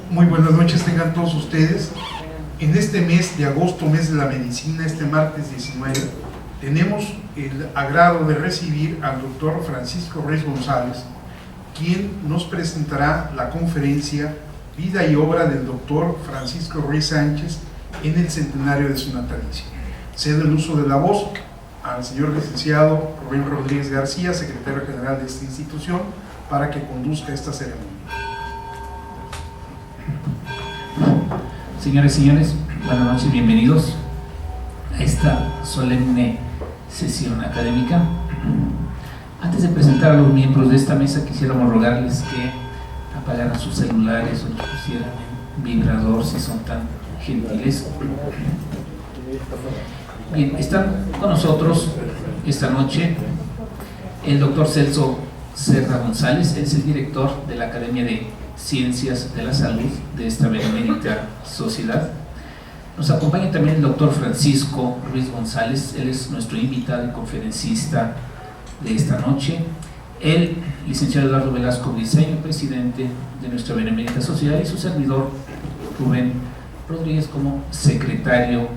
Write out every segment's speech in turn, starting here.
Muy buenas noches tengan todos ustedes. En este mes de agosto, mes de la medicina, este martes 19, tenemos el agrado de recibir al doctor Francisco Ruiz González, quien nos presentará la conferencia Vida y obra del doctor Francisco Ruiz Sánchez en el centenario de su natalicio. Cedo el uso de la voz al señor licenciado Rubén Rodríguez García, secretario general de esta institución, para que conduzca esta ceremonia. Señores y señores, buenas noches, bienvenidos a esta solemne sesión académica. Antes de presentar a los miembros de esta mesa, quisiéramos rogarles que apagaran sus celulares o los pusieran en vibrador si son tan gentiles. Bien, están con nosotros esta noche el doctor Celso Cerda González, es el director de la Academia de Ciencias de la Salud de esta benemérita sociedad. Nos acompaña también el doctor Francisco Ruiz González, él es nuestro invitado y conferencista de esta noche. El licenciado Eduardo Velasco Briceño, presidente de nuestra benemérita sociedad, y su servidor Rubén Rodríguez como secretario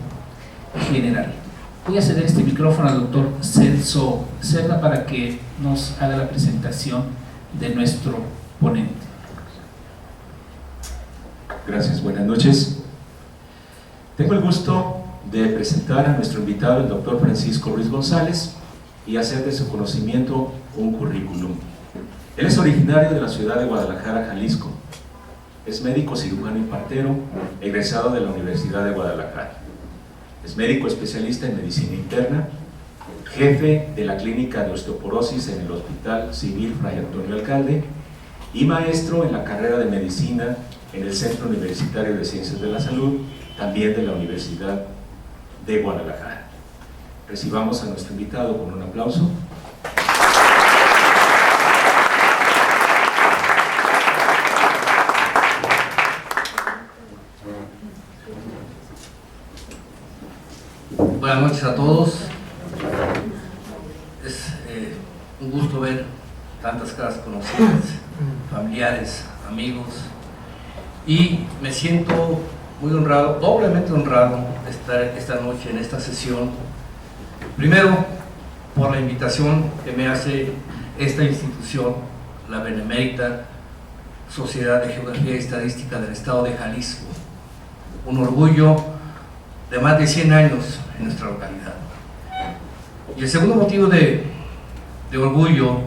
general. Voy a ceder este micrófono al doctor Celso Cerda para que nos haga la presentación de nuestro ponente. Gracias, buenas noches. Tengo el gusto de presentar a nuestro invitado, el doctor Francisco Ruiz González, y hacer de su conocimiento un currículum. Él es originario de la ciudad de Guadalajara, Jalisco. Es médico cirujano y partero, egresado de la Universidad de Guadalajara. Es médico especialista en medicina interna, jefe de la clínica de osteoporosis en el Hospital Civil Fray Antonio Alcalde y maestro en la carrera de medicina en el Centro Universitario de Ciencias de la Salud, también de la Universidad de Guadalajara. Recibamos a nuestro invitado con un aplauso. Buenas noches a todos. Es un gusto ver tantas caras conocidas, familiares, amigos, y me siento muy honrado, doblemente honrado de estar esta noche en esta sesión. Primero, por la invitación que me hace esta institución, la Benemérita Sociedad de Geografía y Estadística del Estado de Jalisco, un orgullo de más de 100 años en nuestra localidad. Y el segundo motivo de orgullo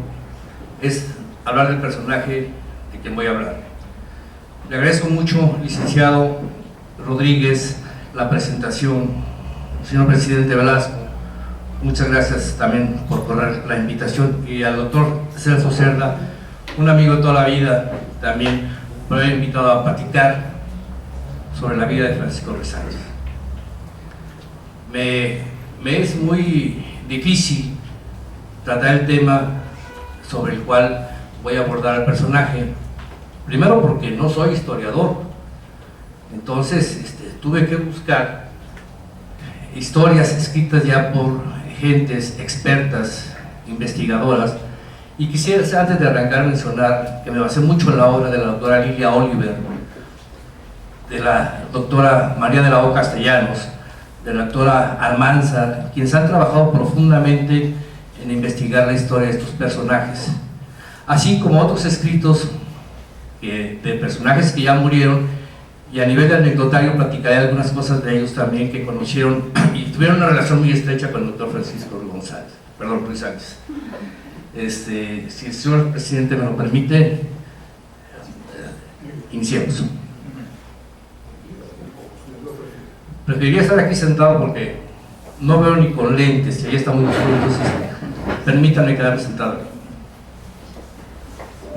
es hablar del personaje de quien voy a hablar. Le agradezco mucho, licenciado Rodríguez, la presentación, señor presidente Velasco. Muchas gracias también por correr la invitación, y al doctor Celso Cerda, un amigo de toda la vida, también me había invitado a platicar sobre la vida de Francisco Ruiz Sánchez. Me es muy difícil tratar el tema sobre el cual voy a abordar al personaje, primero porque no soy historiador, entonces tuve que buscar historias escritas ya por gentes expertas, investigadoras, y quisiera antes de arrancar mencionar que me basé mucho en la obra de la doctora Lilia Oliver, de la doctora María de la O. Castellanos, de la doctora Almanzar, quienes han trabajado profundamente en investigar la historia de estos personajes, así como otros escritos de personajes que ya murieron, y a nivel de anecdotario platicaré algunas cosas de ellos también que conocieron y tuvieron una relación muy estrecha con el doctor Francisco Ruiz Sánchez. Si el señor presidente me lo permite, iniciemos. Preferiría estar aquí sentado porque no veo ni con lentes y ahí está muy oscuro, entonces permítanme quedarme sentado.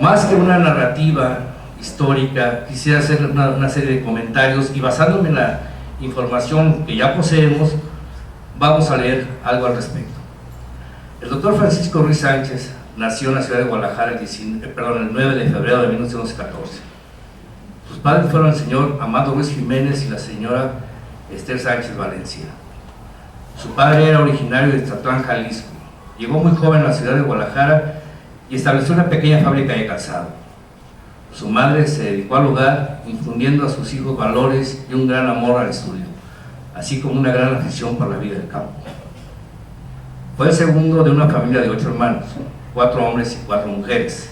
Más que una narrativa histórica, quisiera hacer una serie de comentarios, y basándome en la información que ya poseemos, vamos a leer algo al respecto. El doctor Francisco Ruiz Sánchez nació en la ciudad de Guadalajara el 9 de febrero de 1914. Sus padres fueron el señor Amado Ruiz Jiménez y la señora Esther Sánchez Valencia. Su padre era originario de Zatlán, Jalisco. Llegó muy joven a la ciudad de Guadalajara y estableció una pequeña fábrica de calzado. Su madre se dedicó al hogar, infundiendo a sus hijos valores y un gran amor al estudio, así como una gran afición por la vida del campo. Fue el segundo de una familia de 8 hermanos, 4 hombres y 4 mujeres: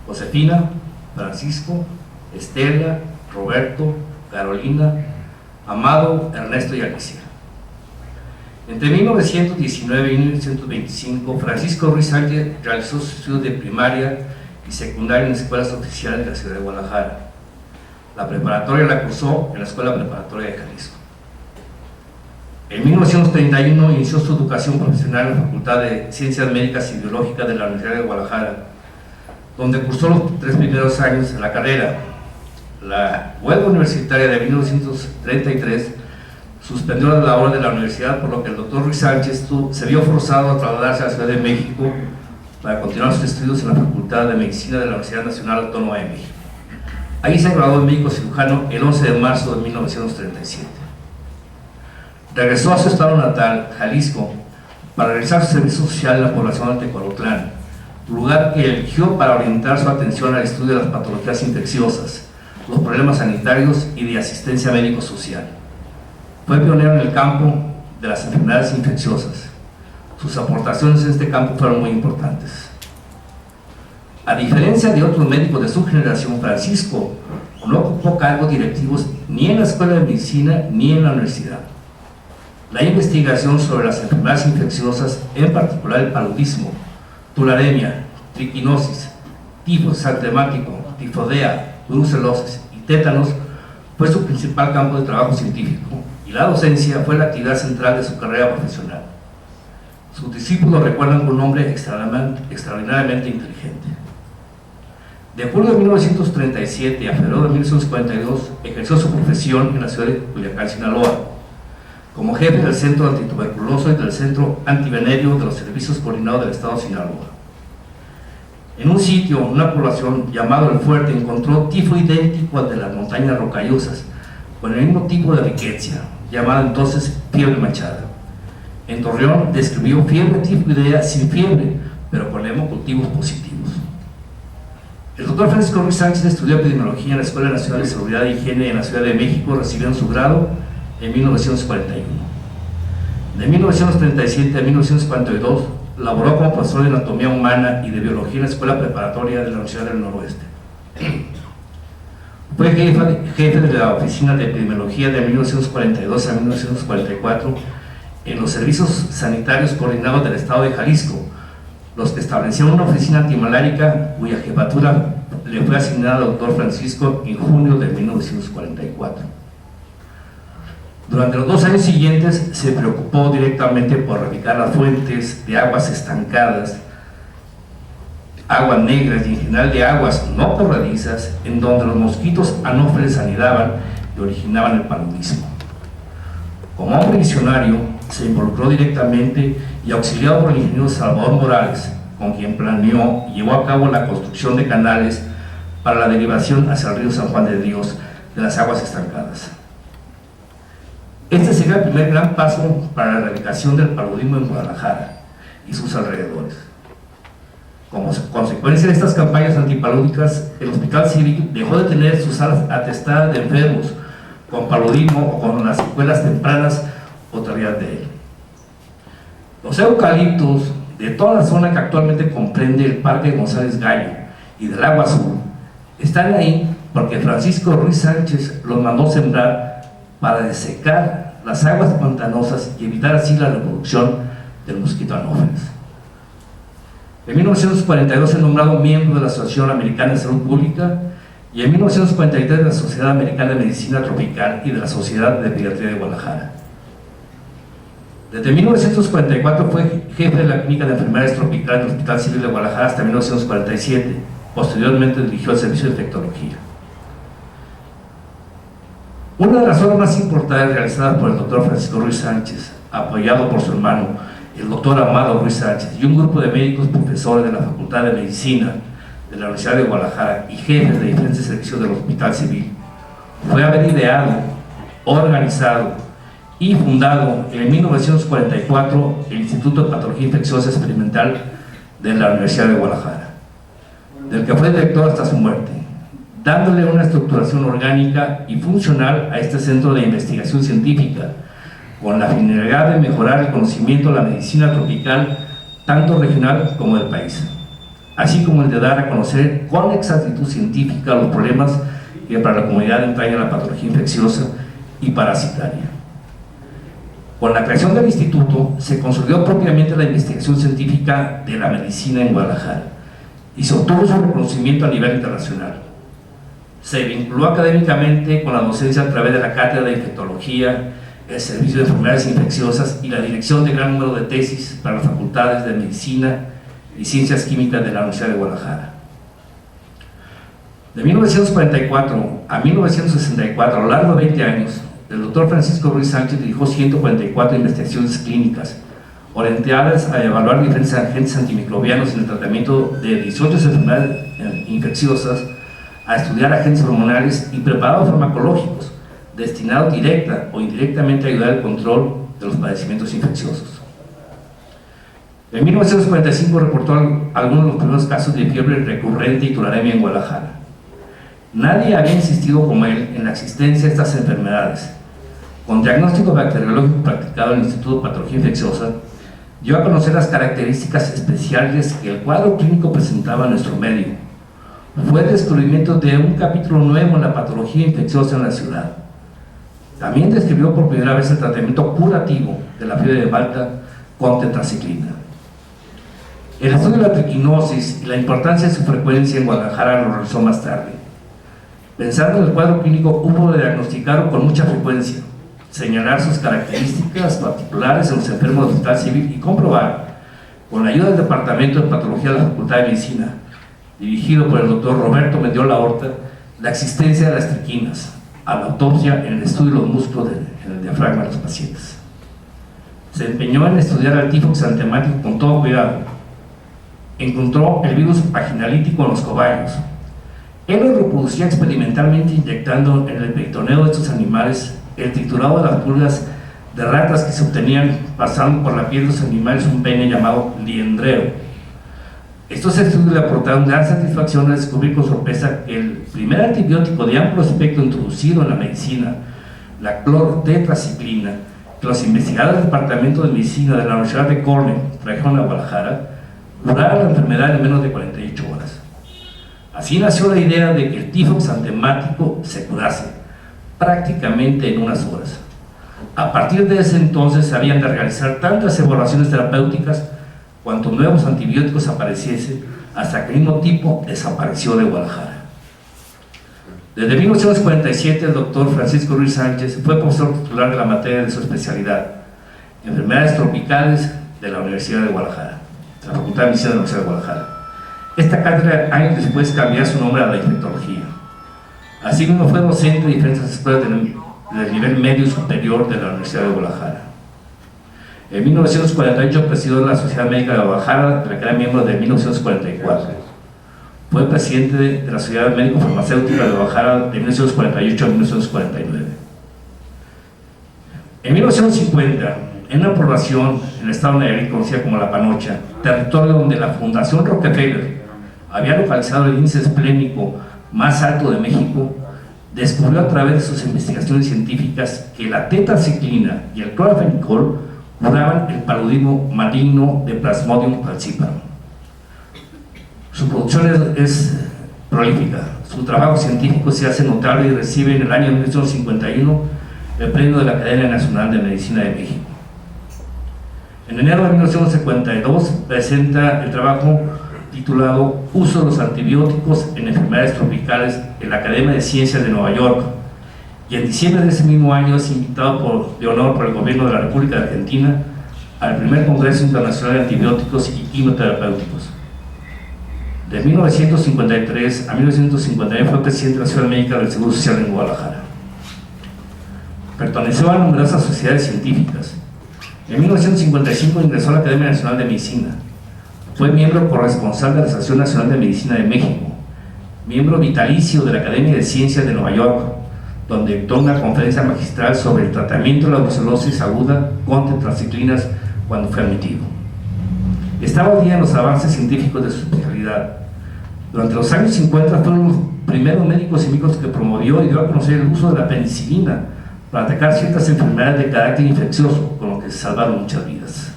Josefina, Francisco, Estela, Roberto, Carolina, Amado, Ernesto y Alicia. Entre 1919 y 1925, Francisco Ruiz Sánchez realizó sus estudios de primaria y secundaria en escuelas oficiales de la ciudad de Guadalajara. La preparatoria la cursó en la Escuela Preparatoria de Jalisco. En 1931 inició su educación profesional en la Facultad de Ciencias Médicas y Biológicas de la Universidad de Guadalajara, donde cursó los 3 primeros años de la carrera. La huelga universitaria de 1933 suspendió la labor de la universidad, por lo que el doctor Ruiz Sánchez se vio forzado a trasladarse a la Ciudad de México para continuar sus estudios en la Facultad de Medicina de la Universidad Nacional Autónoma de México. Ahí se graduó en médico cirujano el 11 de marzo de 1937. Regresó a su estado natal, Jalisco, para realizar su servicio social en la población de Tecolotlán, lugar que eligió para orientar su atención al estudio de las patologías infecciosas, los problemas sanitarios y de asistencia médico-social. Fue pionero en el campo de las enfermedades infecciosas. Sus aportaciones en este campo fueron muy importantes. A diferencia de otros médicos de su generación, Francisco no ocupó cargos directivos ni en la Escuela de Medicina ni en la universidad. La investigación sobre las enfermedades infecciosas, en particular el paludismo, tularemia, triquinosis, tifo exantemático, tifodea, brucelosis y tétanos, fue su principal campo de trabajo científico, y la docencia fue la actividad central de su carrera profesional. Sus discípulos recuerdan con un hombre extraordinariamente inteligente. De julio de 1937 a febrero de 1942 ejerció su profesión en la ciudad de Culiacán, Sinaloa, como jefe del Centro Antituberculoso y del Centro Antivenério de los Servicios Coordinados del Estado de Sinaloa. En un sitio, una población llamado El Fuerte, encontró tifo idéntico al de las montañas rocallosas, con el mismo tipo de riqueza, llamada entonces fiebre manchada. En Torreón describió fiebre tifoidea sin fiebre, pero con hemocultivos positivos. El doctor Francisco Ruiz Sánchez estudió epidemiología en la Escuela Nacional de Seguridad e Higiene en la Ciudad de México, recibiendo su grado en 1941. De 1937 a 1942 laboró como profesor de anatomía humana y de biología en la Escuela Preparatoria de la Universidad del Noroeste. Fue jefe de la Oficina de Epidemiología de 1942 a 1944 en los Servicios Sanitarios Coordinados del Estado de Jalisco, los que establecieron una oficina antimalárica cuya jefatura le fue asignada al doctor Francisco en junio de 1944. Durante los 2 años siguientes se preocupó directamente por erradicar las fuentes de aguas estancadas, aguas negras y en general de aguas no corredizas, en donde los mosquitos anófeles anidaban y originaban el paludismo. Como hombre visionario, se involucró directamente y auxiliado por el ingeniero Salvador Morales, con quien planeó y llevó a cabo la construcción de canales para la derivación hacia el río San Juan de Dios de las aguas estancadas. Este sería el primer gran paso para la erradicación del paludismo en Guadalajara y sus alrededores. Como consecuencia de estas campañas antipalúdicas, el Hospital Civil dejó de tener sus salas atestadas de enfermos con paludismo o con las secuelas tempranas o tardías de él. Los eucaliptos de toda la zona que actualmente comprende el Parque González Gallo y del Agua Azul están ahí porque Francisco Ruiz Sánchez los mandó sembrar para desecar las aguas pantanosas y evitar así la reproducción del mosquito anófeles. En 1942 fue nombrado miembro de la Asociación Americana de Salud Pública y en 1943 de la Sociedad Americana de Medicina Tropical y de la Sociedad de Pediatría de Guadalajara. Desde 1944 fue jefe de la Clínica de Enfermedades Tropicales del Hospital Civil de Guadalajara hasta 1947. Posteriormente dirigió el servicio de infectología. Una de las obras más importantes realizadas por el doctor Francisco Ruiz Sánchez, apoyado por su hermano el doctor Amado Ruiz Sánchez y un grupo de médicos profesores de la Facultad de Medicina de la Universidad de Guadalajara y jefes de diferentes servicios del Hospital Civil, fue haber ideado, organizado y fundado en 1944 el Instituto de Patología Infecciosa Experimental de la Universidad de Guadalajara, del que fue director hasta su muerte, dándole una estructuración orgánica y funcional a este centro de investigación científica, con la finalidad de mejorar el conocimiento de la medicina tropical, tanto regional como del país, así como el de dar a conocer con exactitud científica los problemas que para la comunidad entraña la patología infecciosa y parasitaria. Con la creación del instituto se consolidó propiamente la investigación científica de la medicina en Guadalajara y se obtuvo su reconocimiento a nivel internacional. Se vinculó académicamente con la docencia a través de la cátedra de infectología, el servicio de enfermedades infecciosas y la dirección de gran número de tesis para las facultades de medicina y ciencias químicas de la Universidad de Guadalajara. De 1944 a 1964, a lo largo de 20 años, el doctor Francisco Ruiz Sánchez dirigió 144 investigaciones clínicas orientadas a evaluar diferentes agentes antimicrobianos en el tratamiento de 18 enfermedades infecciosas, a estudiar agentes hormonales y preparados farmacológicos destinados directa o indirectamente a ayudar al control de los padecimientos infecciosos. En 1945 reportó algunos de los primeros casos de fiebre recurrente y tularemia en Guadalajara. Nadie había insistido como él en la existencia de estas enfermedades. Con diagnóstico bacteriológico practicado en el Instituto de Patología Infecciosa, dio a conocer las características especiales que el cuadro clínico presentaba en nuestro medio. Fue el descubrimiento de un capítulo nuevo en la patología infecciosa en la ciudad. También describió por primera vez el tratamiento curativo de la fiebre de Malta con tetraciclina. El estudio de la triquinosis y la importancia de su frecuencia en Guadalajara lo realizó más tarde. Pensando en el cuadro clínico, hubo de diagnosticarlo con mucha frecuencia, señalar sus características particulares en los enfermos del Hospital Civil y comprobar, con la ayuda del Departamento de Patología de la Facultad de Medicina, dirigido por el doctor Roberto Mendiola Horta, la existencia de las triquinas a la autopsia en el estudio de los músculos en el diafragma de los pacientes. Se empeñó en estudiar el tífox antemático con todo cuidado. Encontró el virus paginalítico en los cobayos. Él lo reproducía experimentalmente inyectando en el peritoneo de estos animales el triturado de las pulgas de ratas que se obtenían pasando por la piel de los animales un peine llamado liendrero. Estos estudios le aportaron gran satisfacción al descubrir con sorpresa que el primer antibiótico de amplio espectro introducido en la medicina, la clortetraciclina, que los investigadores del Departamento de Medicina de la Universidad de Cornell trajeron a Guadalajara, curaba la enfermedad en menos de 48 horas. Así nació la idea de que el tífox antemático se curase prácticamente en unas horas. A partir de ese entonces se habían de realizar tantas evaluaciones terapéuticas cuanto nuevos antibióticos apareciesen, hasta que el mismo tipo desapareció de Guadalajara. Desde 1947 el doctor Francisco Ruiz Sánchez fue profesor titular de la materia de su especialidad, enfermedades tropicales, de la Universidad de Guadalajara, de la Facultad de Medicina de la Universidad de Guadalajara. Esta cátedra años después cambió su nombre a la infectología. Asimismo fue docente de diferentes escuelas del nivel medio y superior de la Universidad de Guadalajara. En 1948 presidió la Sociedad Médica de Guadalajara, de la que era miembro de 1944. Fue presidente de la Sociedad Médico-Farmacéutica de Guadalajara de 1948 a 1949. En 1950, en una población en el estado de Nayarit conocida como La Panocha, territorio donde la Fundación Rockefeller había localizado el índice esplénico más alto de México, descubrió a través de sus investigaciones científicas que la tetraciclina y el clorfenicol curaban el paludismo maligno de Plasmodium falciparum. Su producción es prolífica, su trabajo científico se hace notable y recibe en el año 1951 el premio de la Academia Nacional de Medicina de México. En enero de 1952 presenta el trabajo titulado Uso de los antibióticos en enfermedades tropicales en la Academia de Ciencias de Nueva York, y en diciembre de ese mismo año es invitado de honor por el gobierno de la República de Argentina al primer Congreso Internacional de Antibióticos y Quimioterapéuticos. De 1953 a 1959 fue presidente de la Ciudad Médica del Seguro Social en Guadalajara. Perteneció a numerosas sociedades científicas. En 1955 ingresó a la Academia Nacional de Medicina. Fue miembro corresponsal de la Asociación Nacional de Medicina de México, miembro vitalicio de la Academia de Ciencias de Nueva York, donde dictó una conferencia magistral sobre el tratamiento de la brucelosis aguda con tetraciclinas cuando fue admitido. Estaba al día en los avances científicos de su especialidad. Durante los años 50 fueron los primeros médicos y médicos que promovió y dio a conocer el uso de la penicilina para atacar ciertas enfermedades de carácter infeccioso, con lo que se salvaron muchas vidas.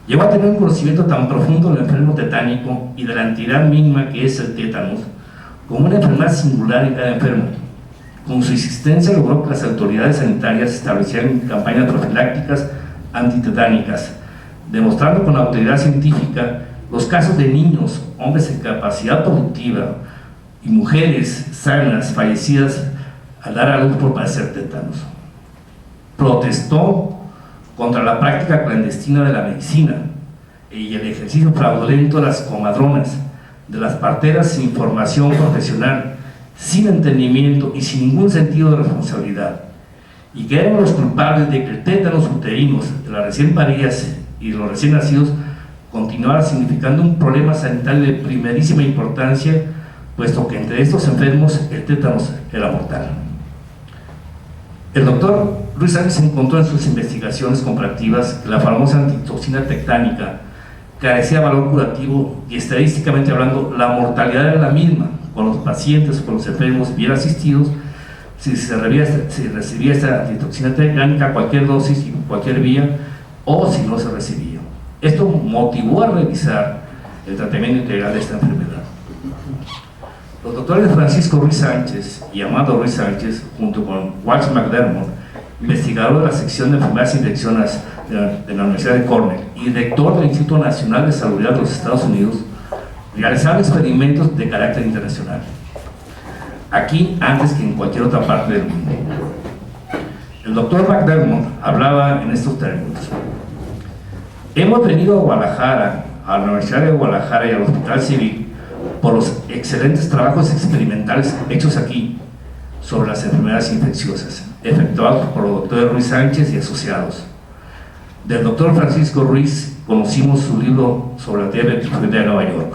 Llegó a tener un conocimiento tan profundo del enfermo tetánico y de la entidad mínima que es el tétanos, como una enfermedad singular en cada enfermo. Con su existencia logró que las autoridades sanitarias establecieran campañas profilácticas antitetánicas, demostrando con autoridad científica los casos de niños, hombres en capacidad productiva y mujeres sanas fallecidas al dar a luz por padecer tétanos. Protestó contra la práctica clandestina de la medicina y el ejercicio fraudulento de las comadronas, de las parteras sin formación profesional, sin entendimiento y sin ningún sentido de responsabilidad, y que eran los culpables de que el tétanos uterinos de las recién paridas y los recién nacidos continuara significando un problema sanitario de primerísima importancia, puesto que entre estos enfermos el tétanos era mortal. El doctor Ruiz Sánchez encontró en sus investigaciones comparativas que la famosa antitoxina tectánica carecía de valor curativo y, estadísticamente hablando, la mortalidad era la misma con los pacientes o con los enfermos bien asistidos si recibía esta antitoxina tectánica a cualquier dosis y cualquier vía, o si no se recibía. Esto motivó a revisar el tratamiento integral de esta enfermedad. Los doctores Francisco Ruiz Sánchez y Amado Ruiz Sánchez, junto con Walter McDermott, investigador de la sección de enfermedades infecciosas de la Universidad de Cornell y director del Instituto Nacional de Salud de los Estados Unidos, realizaron experimentos de carácter internacional, aquí antes que en cualquier otra parte del mundo. El doctor McDermott hablaba en estos términos: hemos venido a Guadalajara, a la Universidad de Guadalajara y al Hospital Civil por los excelentes trabajos experimentales hechos aquí sobre las enfermedades infecciosas, efectuados por los doctores Ruiz Sánchez y asociados. Del doctor Francisco Ruiz conocimos su libro sobre la fiebre tifoidea de Nueva York.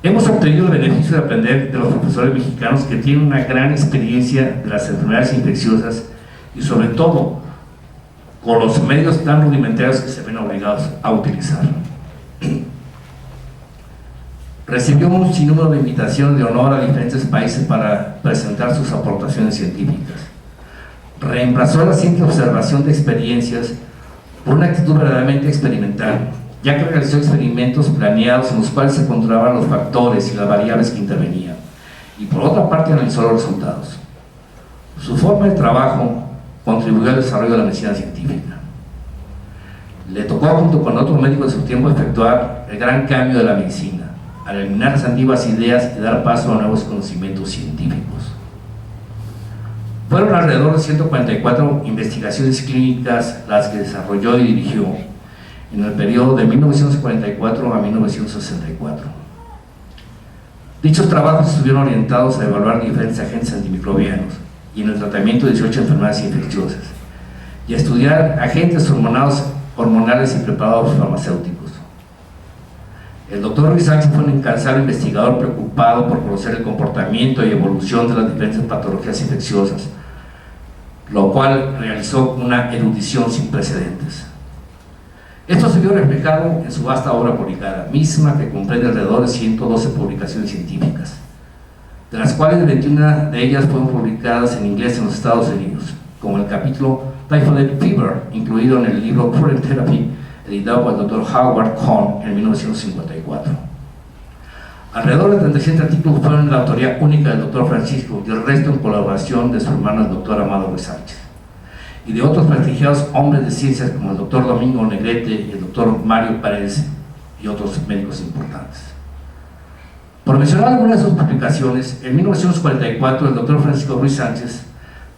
Hemos obtenido el beneficio de aprender de los profesores mexicanos que tienen una gran experiencia de las enfermedades infecciosas y, sobre todo, con los medios tan rudimentarios que se ven obligados a utilizar. Recibió un sinnúmero de invitaciones de honor a diferentes países para presentar sus aportaciones científicas. Reemplazó la simple observación de experiencias por una actitud verdaderamente experimental, ya que realizó experimentos planeados en los cuales se encontraban los factores y las variables que intervenían, y por otra parte analizó los resultados. Su forma de trabajo contribuyó al desarrollo de la medicina científica. Le tocó, junto con otros médicos de su tiempo, efectuar el gran cambio de la medicina, al eliminar las antiguas ideas y dar paso a nuevos conocimientos científicos. Fueron alrededor de 144 investigaciones clínicas las que desarrolló y dirigió en el periodo de 1944 a 1964. Dichos trabajos estuvieron orientados a evaluar diferentes agentes antimicrobianos y en el tratamiento de 18 enfermedades infecciosas, y a estudiar agentes hormonales y preparados farmacéuticos. El doctor Ruiz Sánchez fue un incansable investigador preocupado por conocer el comportamiento y evolución de las diferentes patologías infecciosas, lo cual realizó una erudición sin precedentes. Esto se vio reflejado en su vasta obra publicada, misma que comprende alrededor de 112 publicaciones científicas, de las cuales 21 de ellas fueron publicadas en inglés en los Estados Unidos, como el capítulo Typhoid Fever, incluido en el libro Current Therapy, editado por el Dr. Howard Kohn en 1954. Alrededor de 37 artículos fueron de la autoría única del Dr. Francisco y el resto en colaboración de su hermano el Dr. Amado Ruiz Sánchez, y de otros prestigiados hombres de ciencias como el Dr. Domingo Negrete y el Dr. Mario Paredes y otros médicos importantes. Por mencionar algunas de sus publicaciones, en 1944 el Dr. Francisco Ruiz Sánchez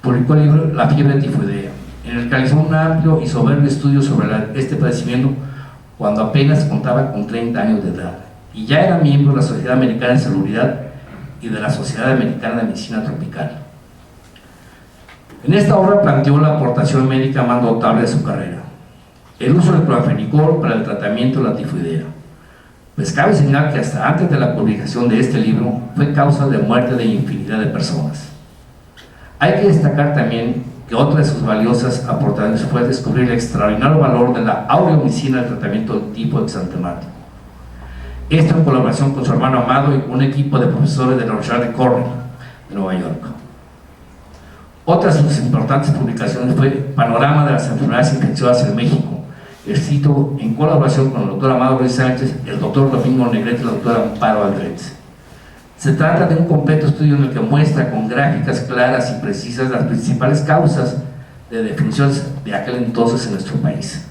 publicó el libro La fiebre tifoidea, en el que realizó un amplio y soberbio estudio sobre este padecimiento cuando apenas contaba con 30 años de edad, y ya era miembro de la Sociedad Americana de Salubridad y de la Sociedad Americana de Medicina Tropical. En esta obra planteó la aportación médica más notable de su carrera: el uso del clorfenicol para el tratamiento de la tifoidea. Pues cabe señalar que hasta antes de la publicación de este libro fue causa de muerte de infinidad de personas. Hay que destacar también que otra de sus valiosas aportaciones fue descubrir el extraordinario valor de la aureomicina del tratamiento del tifo exantemático. Esto en colaboración con su hermano Amado y un equipo de profesores de la Universidad de Cornell de Nueva York. Otra de sus importantes publicaciones fue Panorama de las enfermedades infecciosas en México, escrito en colaboración con el doctor Amado Ruiz Sánchez, el doctor Domingo Negrete y la doctora Amparo Aldrete. Se trata de un completo estudio en el que muestra con gráficas claras y precisas las principales causas de defunciones de aquel entonces en nuestro país.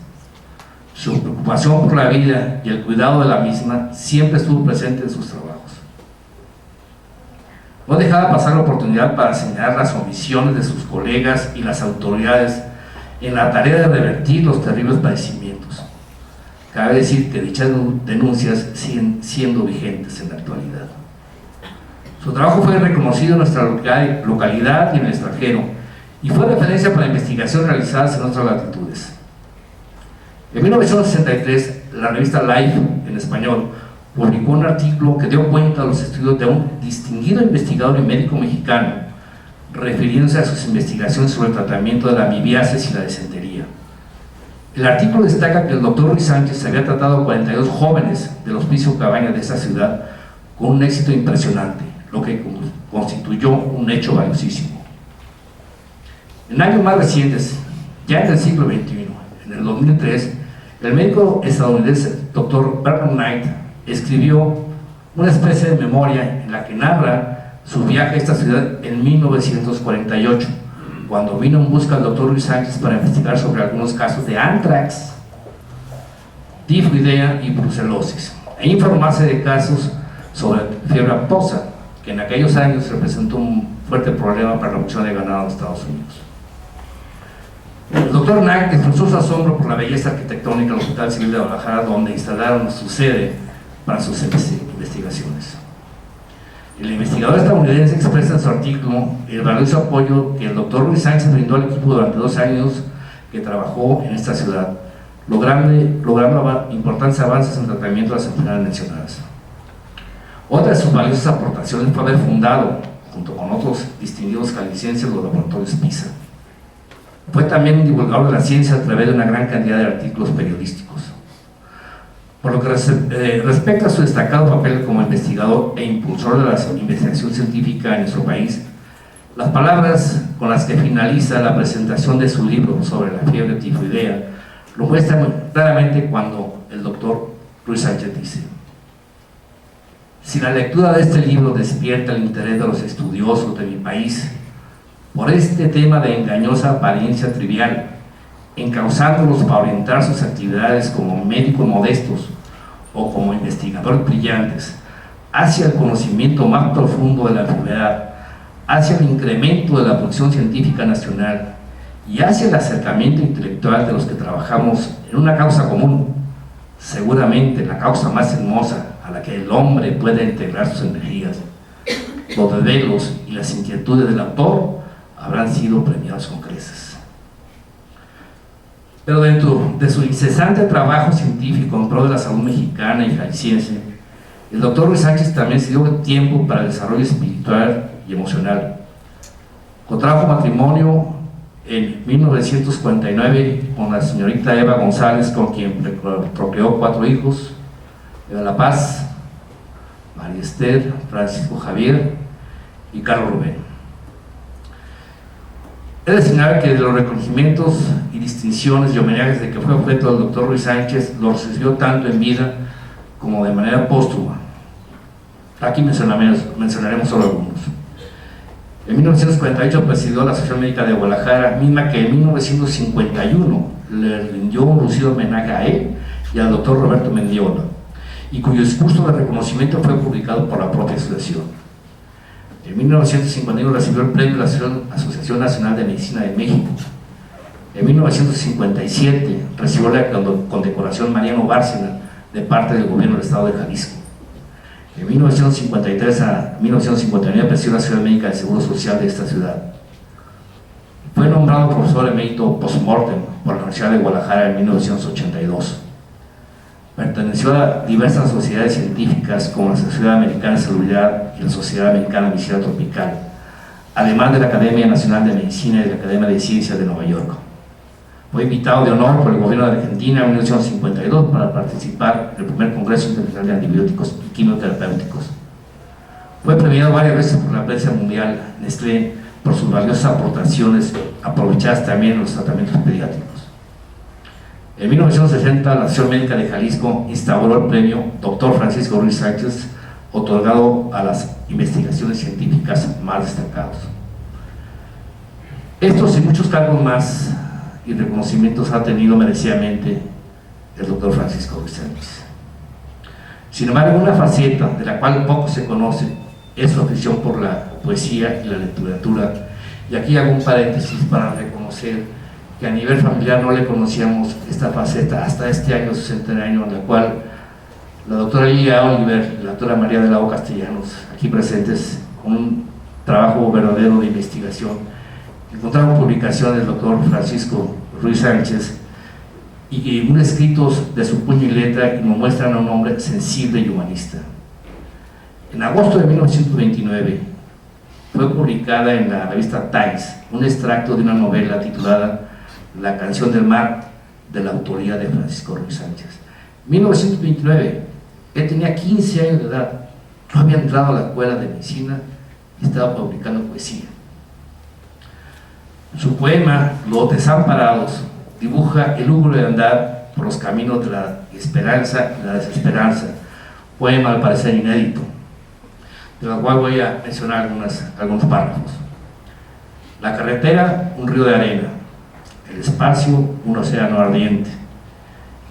Su preocupación por la vida y el cuidado de la misma siempre estuvo presente en sus trabajos. No dejaba pasar la oportunidad para señalar las omisiones de sus colegas y las autoridades en la tarea de revertir los terribles padecimientos. Cabe decir que dichas denuncias siguen siendo vigentes en la actualidad. Su trabajo fue reconocido en nuestra localidad y en el extranjero, y fue referencia para investigaciones realizadas en otras latitudes. En 1963, la revista Life, en español, publicó un artículo que dio cuenta de los estudios de un distinguido investigador y médico mexicano, refiriéndose a sus investigaciones sobre el tratamiento de la amibiasis y la disentería. El artículo destaca que el doctor Ruiz Sánchez había tratado a 42 jóvenes del Hospicio Cabañas de esta ciudad con un éxito impresionante, lo que constituyó un hecho valiosísimo. En años más recientes, ya en el siglo XXI, en el 2003, el médico estadounidense Dr. Bernard Knight escribió una especie de memoria en la que narra su viaje a esta ciudad en 1948, cuando vino en busca del doctor Ruiz Sánchez para investigar sobre algunos casos de anthrax, tifoidea y brucelosis, e informarse de casos sobre fiebre aftosa, que en aquellos años representó un fuerte problema para la producción de ganado en Estados Unidos. El doctor Knight expresó su asombro por la belleza arquitectónica del Hospital Civil de Guadalajara, donde instalaron su sede para sus investigaciones. El investigador estadounidense expresa en su artículo el valioso apoyo que el doctor Ruiz Sánchez brindó al equipo durante 2 años que trabajó en esta ciudad, logrando importantes avances en el tratamiento de las enfermedades mencionadas. Otra de sus valiosas aportaciones fue haber fundado, junto con otros distinguidos jaliscienses, los laboratorios PISA. Fue también un divulgador de la ciencia a través de una gran cantidad de artículos periodísticos. Por lo que respecta a su destacado papel como investigador e impulsor de la investigación científica en nuestro país, las palabras con las que finaliza la presentación de su libro sobre la fiebre tifoidea lo muestran claramente cuando el doctor Ruiz Sánchez dice: si la lectura de este libro despierta el interés de los estudiosos de mi país por este tema de engañosa apariencia trivial, encauzándolos para orientar sus actividades como médicos modestos o como investigadores brillantes hacia el conocimiento más profundo de la enfermedad, hacia el incremento de la producción científica nacional y hacia el acercamiento intelectual de los que trabajamos en una causa común, seguramente la causa más hermosa a la que el hombre puede integrar sus energías, los desvelos y las inquietudes del autor habrán sido premiados con creces. Pero dentro de su incesante trabajo científico en pro de la salud mexicana y jalisciense, el doctor Ruiz Sánchez también se dio tiempo para el desarrollo espiritual y emocional. Contrajo matrimonio en 1949 con la señorita Eva González, con quien procreó 4 hijos: Eva La Paz, María Esther, Francisco Javier y Carlos Rubén. He de señalar que de los reconocimientos y distinciones y homenajes de que fue objeto el doctor Ruiz Sánchez, los recibió tanto en vida como de manera póstuma. Aquí mencionaremos solo algunos. En 1948 presidió la Asociación Médica de Guadalajara, misma que en 1951 le rindió un lucido homenaje a él y al doctor Roberto Mendiola, y cuyo discurso de reconocimiento fue publicado por la propia asociación. En 1951 recibió el premio de la Asociación Nacional de Medicina de México. En 1957 recibió la condecoración Mariano Bárcena de parte del gobierno del estado de Jalisco. En 1953 a 1959 presidió la Ciudad Médica del Seguro Social de esta ciudad. Fue nombrado profesor emérito post-mortem por la Universidad de Guadalajara en 1982. Perteneció a diversas sociedades científicas como la Sociedad Americana de Salubridad y la Sociedad Americana de Medicina Tropical, además de la Academia Nacional de Medicina y de la Academia de Ciencias de Nueva York. Fue invitado de honor por el gobierno de Argentina en 1952 para participar en el primer Congreso Internacional de Antibióticos y Quimioterapéuticos. Fue premiado varias veces por la prensa mundial Nestlé por sus valiosas aportaciones, aprovechadas también en los tratamientos pediátricos. En 1960, la Asociación Médica de Jalisco instauró el premio Dr. Francisco Ruiz Sánchez, otorgado a las investigaciones científicas más destacadas. Estos y muchos cargos más y reconocimientos ha tenido merecidamente el Dr. Francisco Ruiz Sánchez. Sin embargo, una faceta de la cual poco se conoce es su afición por la poesía y la literatura, y aquí hago un paréntesis para reconocer que a nivel familiar no le conocíamos esta faceta hasta este año 60 años, en la cual la doctora Lilia Oliver y la doctora María de la O. Castellanos, aquí presentes, con un trabajo verdadero de investigación, encontraron publicaciones del doctor Francisco Ruiz Sánchez y unos escritos de su puño y letra, y nos muestran a un hombre sensible y humanista. En agosto de 1929 fue publicada en la revista Times un extracto de una novela titulada La canción del mar, de la autoría de Francisco Ruiz Sánchez. 1929, él tenía 15 años de edad, no había entrado a la escuela de medicina y estaba publicando poesía. Su poema Los Desamparados dibuja el lúgubre andar por los caminos de la esperanza y la desesperanza, poema al parecer inédito, de la cual voy a mencionar algunos párrafos. La carretera, un río de arena; el espacio, un océano ardiente;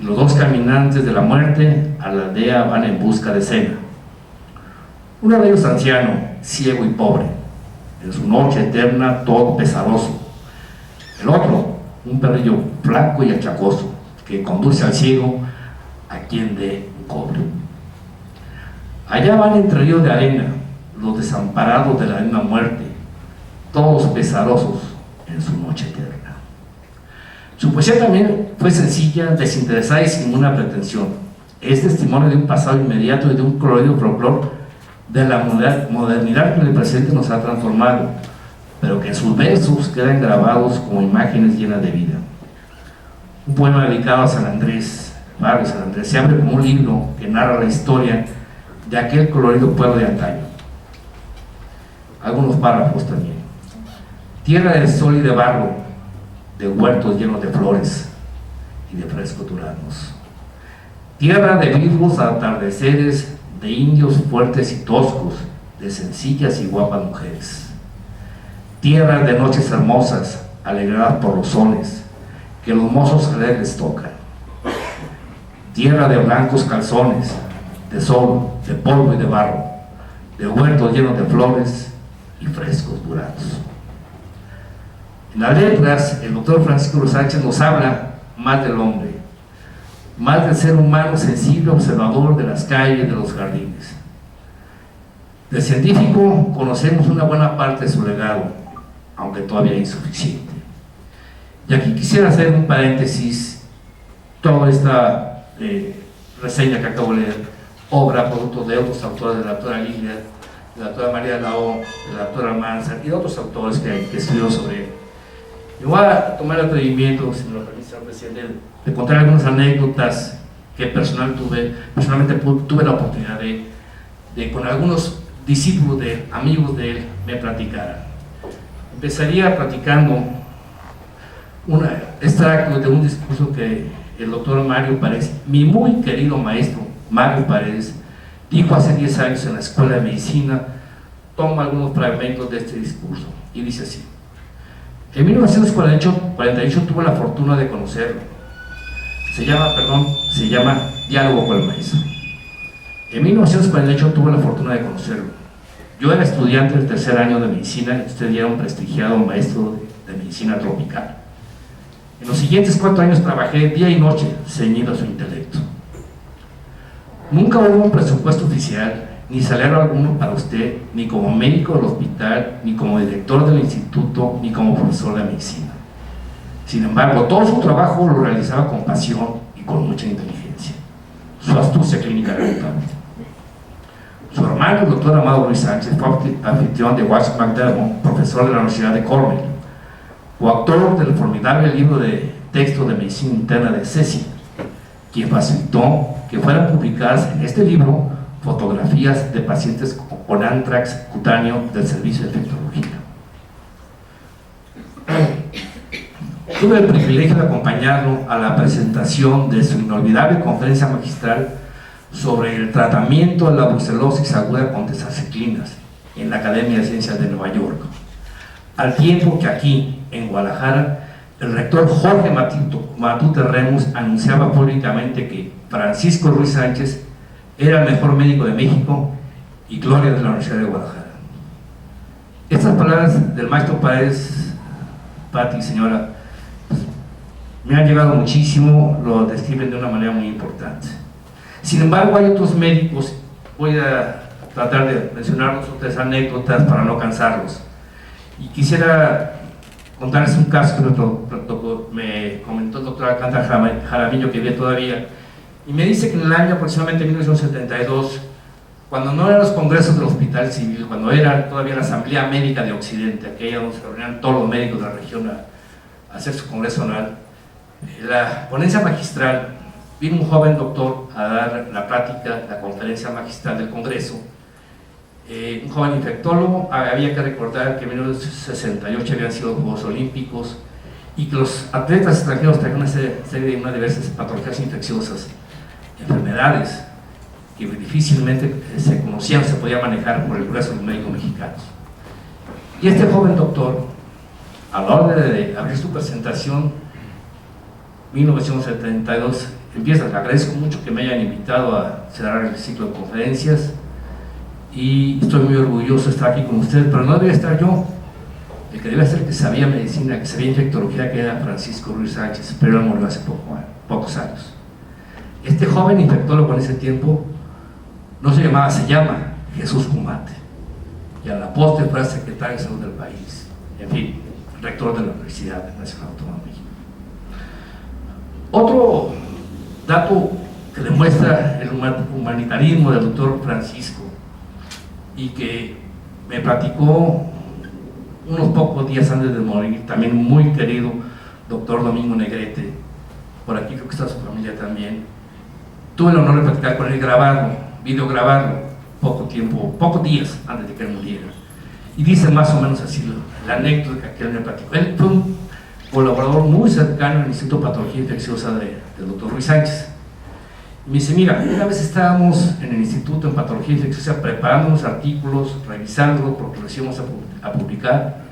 y los dos caminantes de la muerte a la aldea van en busca de cena. Uno de ellos anciano, ciego y pobre, en su noche eterna todo pesaroso; el otro, un perrillo flaco y achacoso, que conduce al ciego a quien dé un cobre. Allá van entre ríos de arena los desamparados de la misma muerte, todos pesarosos en su noche eterna. Su poesía también fue sencilla, desinteresada y sin ninguna pretensión. Es testimonio de un pasado inmediato y de un colorido folclore de la modernidad que en el presente nos ha transformado, pero que en sus versos quedan grabados como imágenes llenas de vida. Un poema dedicado a San Andrés, barrio San Andrés, se abre como un libro que narra la historia de aquel colorido pueblo de antaño. Algunos párrafos también. Tierra de sol y de barro, de huertos llenos de flores y de frescos duranos. Tierra de vivos atardeceres, de indios fuertes y toscos, de sencillas y guapas mujeres. Tierra de noches hermosas, alegradas por los sones, que los mozos alegres tocan. Tierra de blancos calzones, de sol, de polvo y de barro, de huertos llenos de flores y frescos duranos. En las letras, el doctor Francisco Ruiz Sánchez nos habla más del hombre, más del ser humano sensible, observador de las calles, de los jardines. Del científico conocemos una buena parte de su legado, aunque todavía insuficiente. Y aquí quisiera hacer un paréntesis. Toda esta reseña que acabo de leer, obra, producto de otros autores, de la doctora Lilia, de la doctora María de la O, de la doctora Manza y de otros autores que escribieron sobre él. Yo voy a tomar el atrevimiento, si me lo permite, señor presidente, de contar algunas anécdotas que personalmente tuve la oportunidad de con algunos discípulos de él, amigos de él, me platicaran. Empezaría platicando un extracto de un discurso que el doctor Mario Paredes, mi muy querido maestro Mario Paredes, dijo hace 10 años en la Escuela de Medicina. Toma algunos fragmentos de este discurso y dice así: en 1948 tuve la fortuna de conocerlo. Se llama Diálogo con el Maestro. En 1948 tuve la fortuna de conocerlo. Yo era estudiante del tercer año de medicina y usted ya era un prestigiado maestro de medicina tropical. En los siguientes 4 años trabajé día y noche ceñido a su intelecto. Nunca hubo un presupuesto oficial ni salario alguno para usted, ni como médico del hospital, ni como director del instituto, ni como profesor de medicina. Sin embargo, todo su trabajo lo realizaba con pasión y con mucha inteligencia. Su astucia clínica era notable. Su hermano, el doctor Amado Ruiz Sánchez, fue anfitrión de Watson McDermott, profesor de la Universidad de Cornell, coautor del formidable libro de texto de medicina interna de Ceci, quien facilitó que fueran publicadas en este libro fotografías de pacientes con anthrax cutáneo del servicio de infectología. Tuve el privilegio de acompañarlo a la presentación de su inolvidable conferencia magistral sobre el tratamiento de la brucelosis aguda con tetracyclinas en la Academia de Ciencias de Nueva York, al tiempo que aquí, en Guadalajara, el rector Jorge Matute Remus anunciaba públicamente que Francisco Ruiz Sánchez era el mejor médico de México y gloria de la Universidad de Guadalajara. Estas palabras del maestro Paredes, Pati, señora, pues, me han llegado muchísimo, lo describen de una manera muy importante. Sin embargo, hay otros médicos, voy a tratar de mencionarlos otras anécdotas para no cansarlos. Y quisiera contarles un caso que me comentó el doctor Alcántara Jaramillo, que vive todavía, y me dice que en el año aproximadamente 1972, cuando no eran los congresos del Hospital Civil, cuando era todavía la Asamblea Médica de Occidente, aquella donde se reunían todos los médicos de la región a hacer su congreso anual, la ponencia magistral, vino un joven doctor a dar la plática, la conferencia magistral del congreso. Un joven infectólogo. Había que recordar que en 1968 habían sido los Juegos Olímpicos y que los atletas extranjeros traían una serie de diversas patologías infecciosas, enfermedades que difícilmente se conocían, se podían manejar por el grueso de los médicos mexicanos. Y este joven doctor, a la hora de abrir su presentación, 1972, empieza: le agradezco mucho que me hayan invitado a cerrar el ciclo de conferencias y estoy muy orgulloso de estar aquí con ustedes, pero no debía estar yo. El que debe ser el que sabía medicina, que sabía infectología, que era Francisco Ruiz Sánchez, pero él murió hace pocos años. Este joven infectólogo en ese tiempo no se llamaba, se llama Jesús Cumate, y a la postre fue secretario de salud del país, en fin, rector de la Universidad Nacional Autónoma de México. Otro dato que demuestra el humanitarismo del doctor Francisco y que me platicó unos pocos días antes de morir, también muy querido doctor Domingo Negrete, por aquí creo que está su familia también. Tuve el honor de platicar con él, grabarlo, videograbarlo, pocos días antes de que él muriera. Y dice más o menos así la anécdota que él me platicó. Él fue un colaborador muy cercano al Instituto de Patología Infecciosa del doctor Ruiz Sánchez. Y me dice: mira, una vez estábamos en el Instituto en Patología Infecciosa preparando unos artículos, revisándolos porque los íbamos a publicar.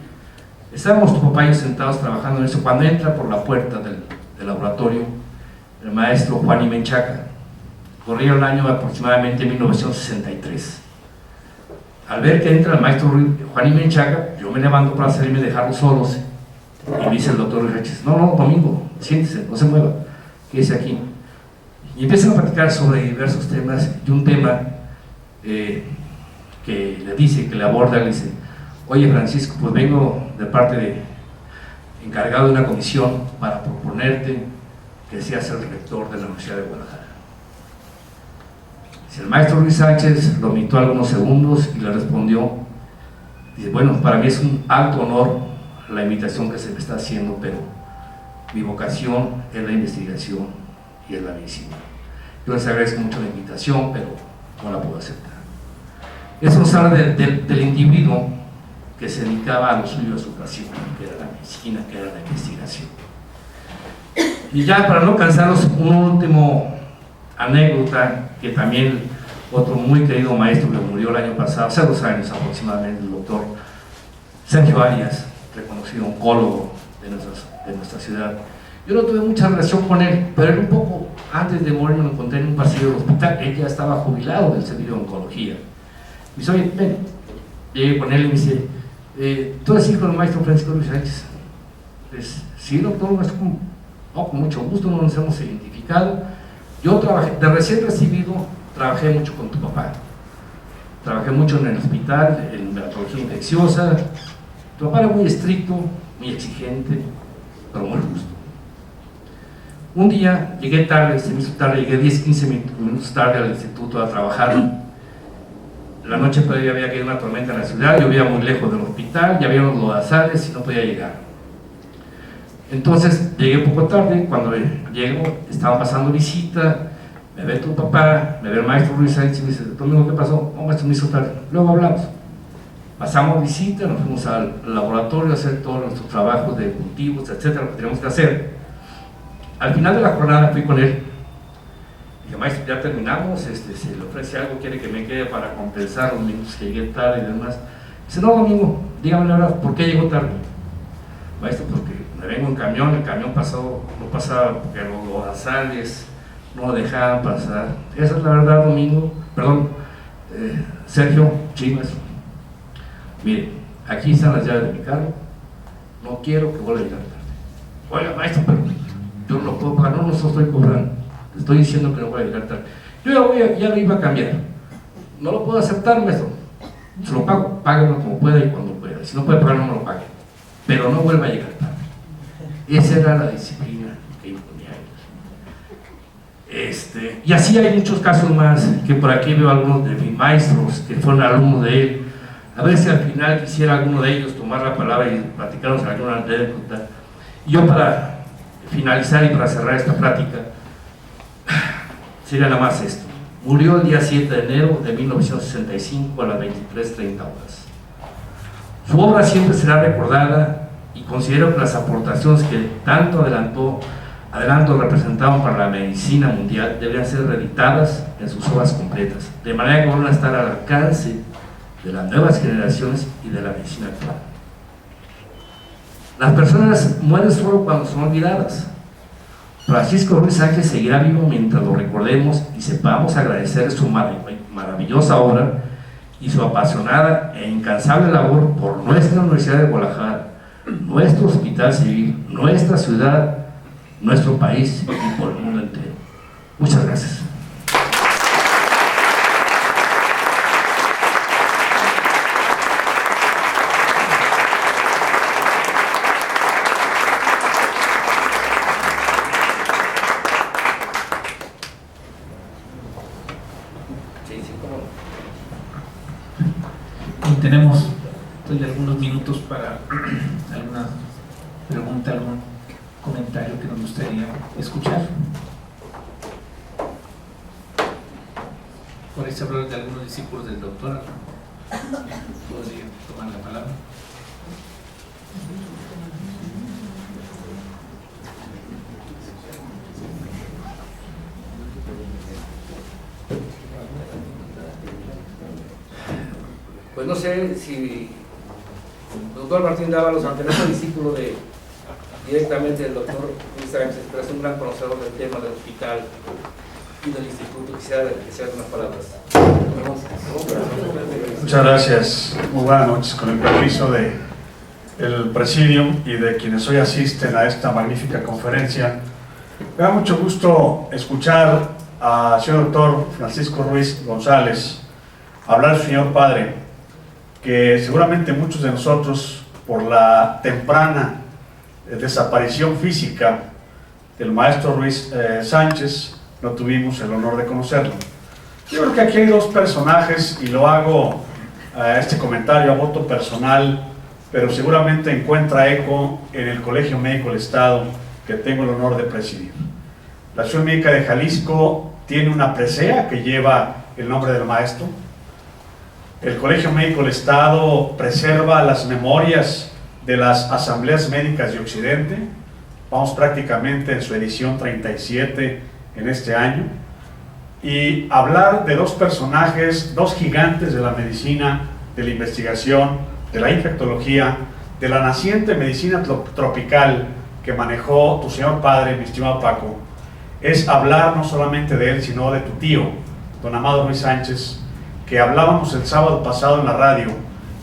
Estábamos tu papá y yo sentados trabajando en eso cuando entra por la puerta del laboratorio el maestro Juan Menchaca. Corría el año aproximadamente 1963. Al ver que entra el maestro Juan Menchaca, yo me levanto para salirme y dejarlos solos. Y me dice el doctor Ruiz Sánchez: no, Domingo, siéntese, no se mueva, quédese aquí. Y empiezan a platicar sobre diversos temas, y un tema que le dice, que le aborda, le dice: oye Francisco, pues vengo de parte de encargado de una comisión para proponerte que seas el rector de la Universidad de Guadalajara. Dice, el maestro Ruiz Sánchez lo mitó algunos segundos y le respondió: dice, bueno, para mí es un alto honor la invitación que se me está haciendo, pero mi vocación es la investigación y es la medicina. Yo les agradezco mucho la invitación, pero no la puedo aceptar. Eso nos habla del individuo que se dedicaba a lo suyo, a su pasión, que era la medicina, que era la investigación. Y ya para no cansarlos, un último anécdota, que también otro muy querido maestro que murió el año pasado, hace 2 años aproximadamente, el doctor Sergio Arias, reconocido oncólogo de nuestra ciudad. Yo no tuve mucha relación con él, pero él un poco antes de morir me lo encontré en un pasillo del hospital. Él ya estaba jubilado del servicio de oncología. Me dice: oye, ven. Llegué con él y me dice: ¿tú eres hijo del maestro Francisco Ruiz Sánchez? Pues, sí, doctor, con mucho gusto, no nos hemos identificado. Yo trabajé, de recién recibido, trabajé mucho con tu papá. trabajé mucho en el hospital, en dermatología infecciosa. Tu papá era muy estricto, muy exigente, pero muy justo. Un día llegué tarde, se me hizo tarde, llegué 10-15 minutos tarde al instituto a trabajar. La noche previa había caído una tormenta en la ciudad, yo vivía muy lejos del hospital, ya había unos lodazales y no podía llegar. Entonces llegué poco tarde, cuando llego estaban pasando visita, me ve tu papá, me ve el maestro Ruiz Sánchez y me dice: Domingo, ¿qué pasó? Oh, maestro, me hizo tarde. Luego hablamos. Pasamos visita, nos fuimos al laboratorio a hacer todos nuestros trabajos de cultivos, etcétera, lo que teníamos que hacer. Al final de la jornada fui con él. Dije: maestro, ya terminamos, se le ofrece algo, quiere que me quede para compensar los minutos que llegué tarde y demás. Dice: no, Domingo, dígame la verdad, ¿por qué llegó tarde? Maestro, porque me vengo en camión, el camión pasó, no pasaba porque los lodazales no lo dejaban pasar. Esa es la verdad, Domingo, perdón, Sergio, Chivas. Mire, aquí están las llaves de mi carro, no quiero que vuelva a llegar tarde. Oiga, maestro, pero yo no lo puedo pagar, no se lo estoy cobrando, le estoy diciendo que no voy a llegar tarde. Yo ya lo iba a cambiar, no lo puedo aceptar, maestro, se lo pago, páguenlo como pueda y cuando pueda, si no puede pagar no me lo pague, pero no vuelva a llegar tarde. Esa era la disciplina que imponía él. Y así hay muchos casos más, que por aquí veo algunos de mis maestros que fueron alumnos de él. A ver si al final quisiera alguno de ellos tomar la palabra y platicarnos alguna anécdota. Y yo, para finalizar y para cerrar esta plática, sería nada más esto. Murió el día 7 de enero de 1965 a las 23:30 horas. Su obra siempre será recordada y considero que las aportaciones que tanto adelanto representaban para la medicina mundial deberían ser reeditadas en sus obras completas, de manera que van a estar al alcance de las nuevas generaciones y de la medicina actual. Las personas mueren solo cuando son olvidadas. Francisco Ruiz Sánchez seguirá vivo mientras lo recordemos y sepamos agradecer su maravillosa obra y su apasionada e incansable labor por nuestra Universidad de Guadalajara, nuestro hospital civil, nuestra ciudad, nuestro país y por el mundo entero. Muchas gracias. Tenemos algunos minutos para alguna pregunta, algún comentario que nos gustaría escuchar. Por ahí se habló de algunos discípulos del doctor. ¿Podría tomar la palabra? Pues no sé si el doctor Martín Dávalos, aunque no es discípulo directamente del doctor Ruiz Sánchez, pero es un gran conocedor del tema del hospital y del instituto, quisiera que sea unas palabras. Muchas gracias, muy buenas noches. Con el permiso del Presidium y de quienes hoy asisten a esta magnífica conferencia, me da mucho gusto escuchar al señor doctor Francisco Ruiz González hablar de su señor padre, que seguramente muchos de nosotros, por la temprana desaparición física del maestro Ruiz Sánchez, no tuvimos el honor de conocerlo. Yo creo que aquí hay dos personajes, y lo hago este comentario a voto personal, pero seguramente encuentra eco en el Colegio Médico del Estado, que tengo el honor de presidir. La Asociación Médica de Jalisco tiene una presea que lleva el nombre del maestro. El Colegio Médico del Estado preserva las memorias de las Asambleas Médicas de Occidente. Vamos prácticamente en su edición 37 en este año. Y hablar de dos personajes, dos gigantes de la medicina, de la investigación, de la infectología, de la naciente medicina tropical que manejó tu señor padre, mi estimado Paco, es hablar no solamente de él, sino de tu tío, don Amado Ruiz Sánchez, que hablábamos el sábado pasado en la radio,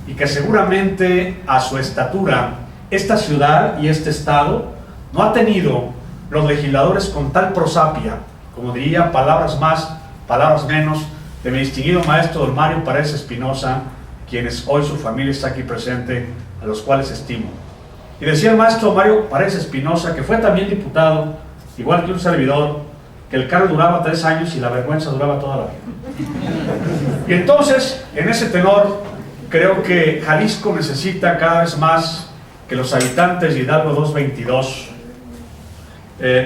y que seguramente a su estatura, esta ciudad y este estado no ha tenido los legisladores con tal prosapia, como diría, palabras más, palabras menos, de mi distinguido maestro don Mario Paredes Espinosa, quienes hoy su familia está aquí presente, a los cuales estimo. Y decía el maestro Mario Paredes Espinosa, que fue también diputado, igual que un servidor, que el cargo duraba 3 años y la vergüenza duraba toda la vida. Y entonces, en ese tenor, creo que Jalisco necesita cada vez más que los habitantes de Hidalgo 222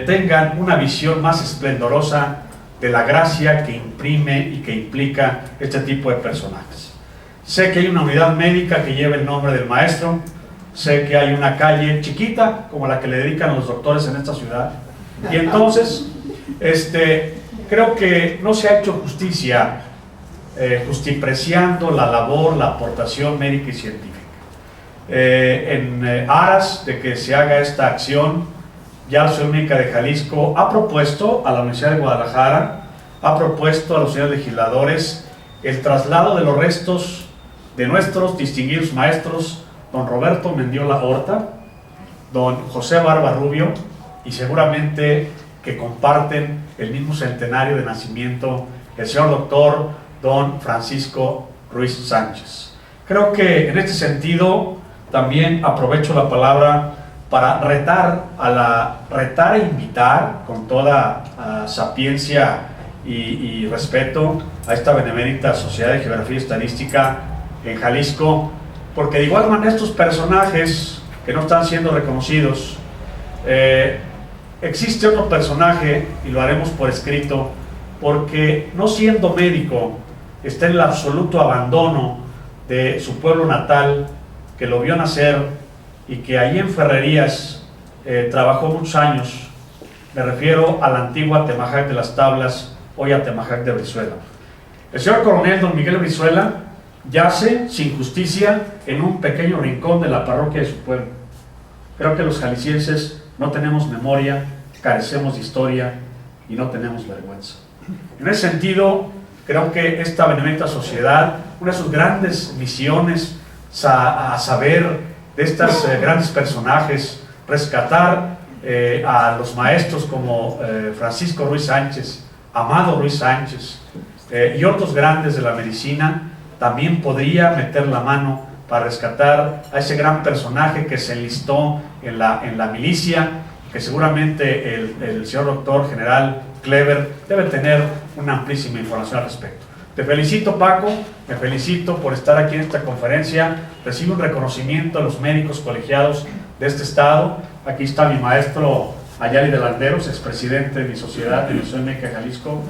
tengan una visión más esplendorosa de la gracia que imprime y que implica este tipo de personajes. Sé que hay una unidad médica que lleva el nombre del maestro, sé que hay una calle chiquita como la que le dedican los doctores en esta ciudad, y entonces creo que no se ha hecho justicia justipreciando la labor, la aportación médica y científica. En aras de que se haga esta acción, ya la Sociedad Médica de Jalisco ha propuesto a la Universidad de Guadalajara, ha propuesto a los señores legisladores el traslado de los restos de nuestros distinguidos maestros, don Roberto Mendiola Horta, don José Barba Rubio, y seguramente que comparten el mismo centenario de nacimiento, el señor doctor don Francisco Ruiz Sánchez. Creo que en este sentido también aprovecho la palabra para retar e invitar con toda sapiencia y respeto a esta benemérita Sociedad de Geografía y Estadística en Jalisco, porque de igual manera estos personajes que no están siendo reconocidos, existe otro personaje, y lo haremos por escrito, porque no siendo médico está en el absoluto abandono de su pueblo natal, que lo vio nacer y que allí en Ferrerías trabajó muchos años. Me refiero a la antigua Atemajac de las Tablas, hoy Atemajac de Brizuela. El señor coronel don Miguel Brizuela yace sin justicia en un pequeño rincón de la parroquia de su pueblo. Creo que los jaliscienses no tenemos memoria, carecemos de historia y no tenemos vergüenza. En ese sentido, creo que esta benemérita sociedad, una de sus grandes misiones a saber de estos grandes personajes, rescatar a los maestros como Francisco Ruiz Sánchez, Amado Ruiz Sánchez y otros grandes de la medicina, también podría meter la mano para rescatar a ese gran personaje que se enlistó en la milicia, que seguramente el señor doctor general Clever debe tener una amplísima información al respecto. Te felicito, Paco, me felicito por estar aquí en esta conferencia. Recibo un reconocimiento a los médicos colegiados de este estado. Aquí está mi maestro Ayali de Landeros, expresidente de mi sociedad, de la Sociedad Médica de Jalisco,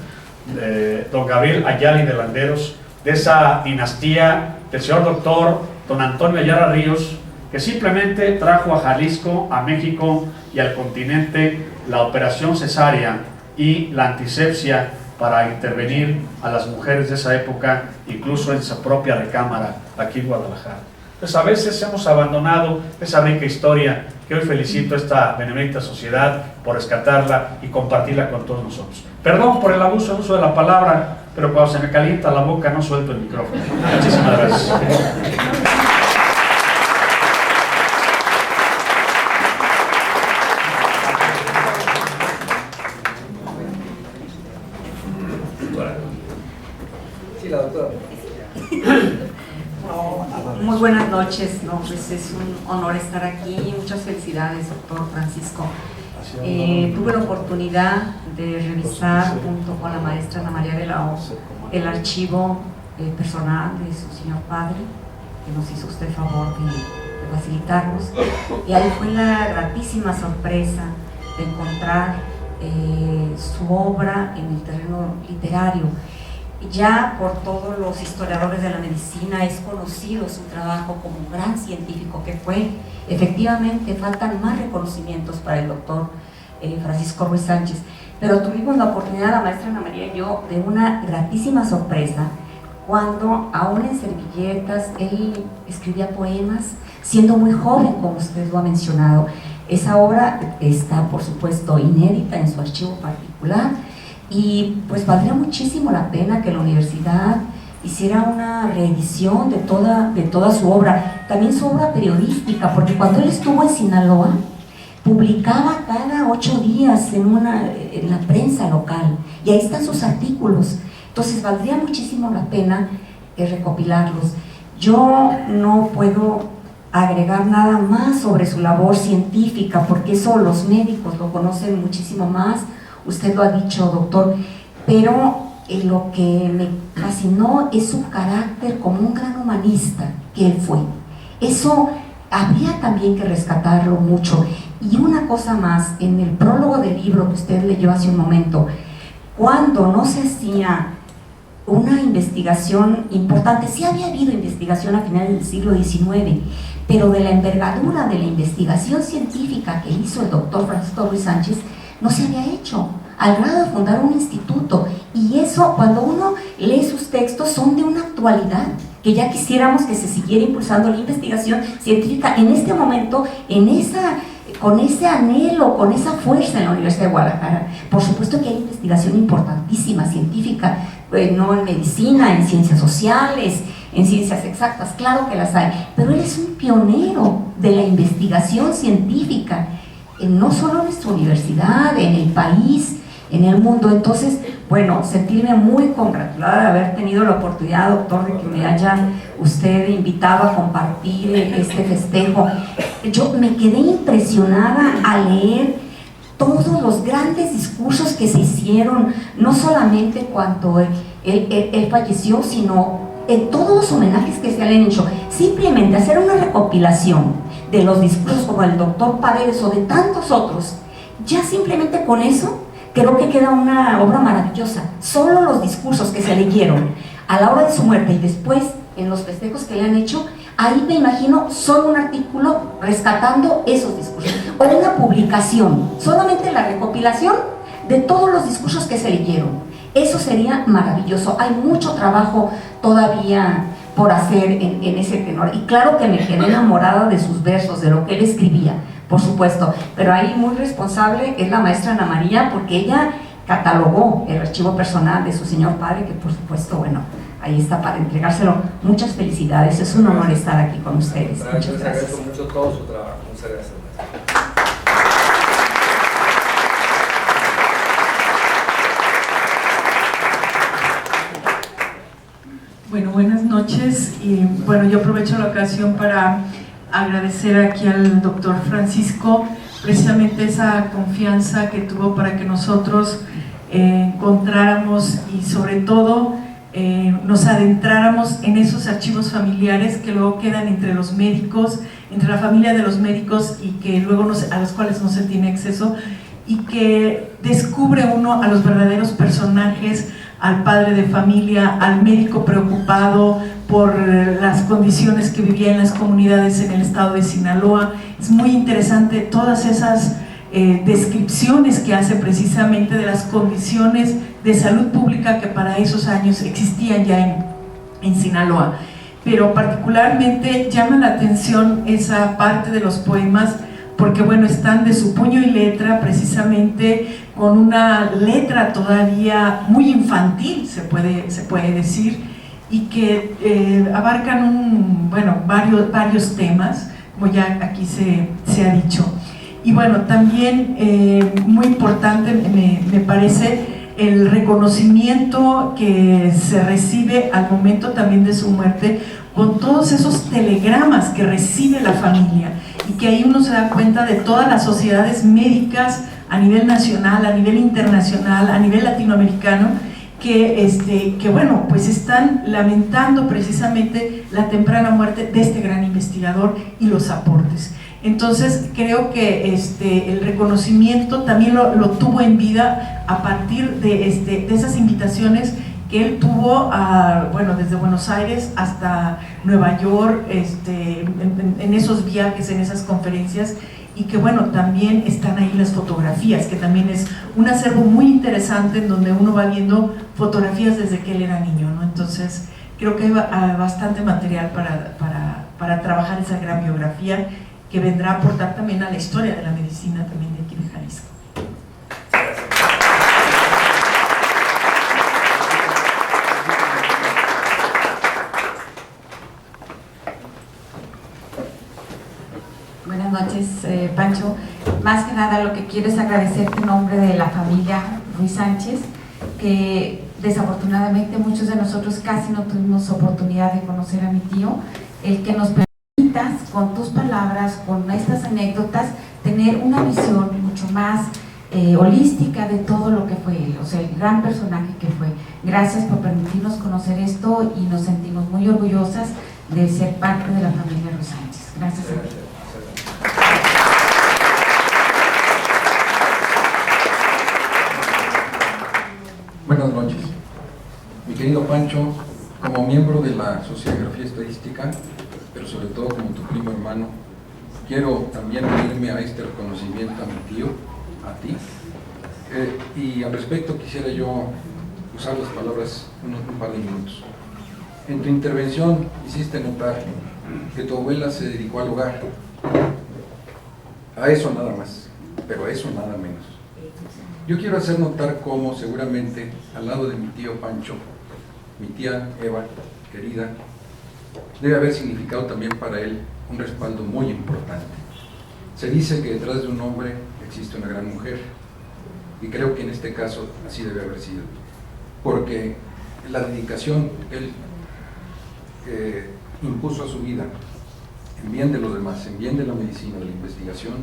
don Gabriel Ayali de Landeros, de esa dinastía del señor doctor don Antonio Ayala Ríos, que simplemente trajo a Jalisco, a México y al continente la operación cesárea y la antisepsia para intervenir a las mujeres de esa época, incluso en su propia recámara aquí en Guadalajara. Entonces a veces hemos abandonado esa rica historia que hoy felicito a esta benemérita sociedad por rescatarla y compartirla con todos nosotros. Perdón por el abuso de la palabra, pero cuando se me calienta la boca no suelto el micrófono. Muchísimas gracias. Muy buenas noches, no, pues es un honor estar aquí. Muchas felicidades, doctor Francisco. Tuve la oportunidad de revisar junto con la maestra Ana María de la O el archivo personal de su señor padre, que nos hizo usted el favor de facilitarnos, y ahí fue la gratísima sorpresa de encontrar su obra en el terreno literario. Ya por todos los historiadores de la medicina es conocido su trabajo como un gran científico que fue. Efectivamente faltan más reconocimientos para el doctor Francisco Ruiz Sánchez, pero tuvimos la oportunidad, la maestra Ana María y yo, de una gratísima sorpresa cuando aún en servilletas él escribía poemas siendo muy joven, como usted lo ha mencionado. Esa obra está por supuesto inédita en su archivo particular, y pues valdría muchísimo la pena que la universidad hiciera una reedición de toda su obra, también su obra periodística, porque cuando él estuvo en Sinaloa publicaba cada 8 días en la prensa local, y ahí están sus artículos. Entonces valdría muchísimo la pena recopilarlos. Yo no puedo agregar nada más sobre su labor científica, porque eso los médicos lo conocen muchísimo más, usted lo ha dicho, doctor, pero lo que me fascinó es su carácter como un gran humanista que él fue. Eso habría también que rescatarlo mucho. Y una cosa más, en el prólogo del libro que usted leyó hace un momento, cuando no se hacía una investigación importante, sí había habido investigación a finales del siglo XIX, pero de la envergadura de la investigación científica que hizo el doctor Francisco Ruiz Sánchez, no se había hecho, al grado de fundar un instituto. Y eso, cuando uno lee sus textos, son de una actualidad, que ya quisiéramos que se siguiera impulsando la investigación científica en este momento, con ese anhelo, con esa fuerza en la Universidad de Guadalajara. Por supuesto que hay investigación importantísima, científica, no en medicina, en ciencias sociales, en ciencias exactas, claro que las hay, pero él es un pionero de la investigación científica, no solo en nuestra universidad, en el país, en el mundo. Entonces, bueno, sentirme muy congratulada de haber tenido la oportunidad, doctor, de que me haya usted invitado a compartir este festejo. Yo me quedé impresionada al leer todos los grandes discursos que se hicieron, no solamente cuando él falleció, sino en todos los homenajes que se le han hecho. Simplemente hacer una recopilación de los discursos como el doctor Paredes o de tantos otros, ya simplemente con eso creo que queda una obra maravillosa. Solo los discursos que se leyeron a la hora de su muerte y después en los festejos que le han hecho, ahí me imagino solo un artículo rescatando esos discursos, o una publicación, solamente la recopilación de todos los discursos que se leyeron. Eso sería maravilloso. Hay mucho trabajo todavía por hacer en ese tenor, y claro que me quedé enamorada de sus versos, de lo que él escribía, por supuesto, pero ahí muy responsable es la maestra Ana María, porque ella catalogó el archivo personal de su señor padre, que por supuesto, bueno, ahí está para entregárselo. Muchas felicidades, es un honor estar aquí con ustedes. Muchas gracias. Agradezco mucho todo su trabajo. Muchas gracias. Bueno, buenas noches, y bueno, yo aprovecho la ocasión para agradecer aquí al doctor Francisco precisamente esa confianza que tuvo para que nosotros encontráramos y sobre todo nos adentráramos en esos archivos familiares que luego quedan entre los médicos, entre la familia de los médicos, y que luego a los cuales no se tiene acceso, y que descubre uno a los verdaderos personajes, al padre de familia, al médico preocupado por las condiciones que vivía en las comunidades en el estado de Sinaloa. Es muy interesante todas esas descripciones que hace precisamente de las condiciones de salud pública que para esos años existían ya en Sinaloa. Pero particularmente llama la atención esa parte de los poemas, porque bueno, están de su puño y letra, precisamente con una letra todavía muy infantil, se puede decir, y que abarcan varios temas, como ya aquí se ha dicho. Y bueno, también muy importante me parece el reconocimiento que se recibe al momento también de su muerte, con todos esos telegramas que recibe la familia, y que ahí uno se da cuenta de todas las sociedades médicas a nivel nacional, a nivel internacional, a nivel latinoamericano, que bueno, pues están lamentando precisamente la temprana muerte de este gran investigador y los aportes. Entonces creo que el reconocimiento también lo tuvo en vida a partir de esas invitaciones que él tuvo desde Buenos Aires hasta Nueva York, en esos viajes, en esas conferencias, y que bueno, también están ahí las fotografías, que también es un acervo muy interesante en donde uno va viendo fotografías desde que él era niño, ¿no? Entonces creo que hay bastante material para trabajar esa gran biografía, que vendrá a aportar también a la historia de la medicina también de aquí de Jalisco. Buenas noches, Pancho. Más que nada lo que quiero es agradecerte en nombre de la familia Ruiz Sánchez, que desafortunadamente muchos de nosotros casi no tuvimos oportunidad de conocer a mi tío, el que nos permitas con tus palabras, con estas anécdotas, tener una visión mucho más holística de todo lo que fue él, o sea, el gran personaje que fue. Gracias por permitirnos conocer esto y nos sentimos muy orgullosas de ser parte de la familia Ruiz Sánchez. Gracias a ti. Buenas noches. Mi querido Pancho, como miembro de la Sociografía Estadística, pero sobre todo como tu primo hermano, quiero también unirme a este reconocimiento a mi tío, a ti. Y al respecto quisiera yo usar las palabras un par de minutos. En tu intervención hiciste notar que tu abuela se dedicó al hogar. A eso nada más, pero a eso nada menos. Yo quiero hacer notar cómo seguramente al lado de mi tío Pancho, mi tía Eva, querida, debe haber significado también para él un respaldo muy importante. Se dice que detrás de un hombre existe una gran mujer, y creo que en este caso así debe haber sido, porque la dedicación que él impuso a su vida en bien de los demás, en bien de la medicina, de la investigación,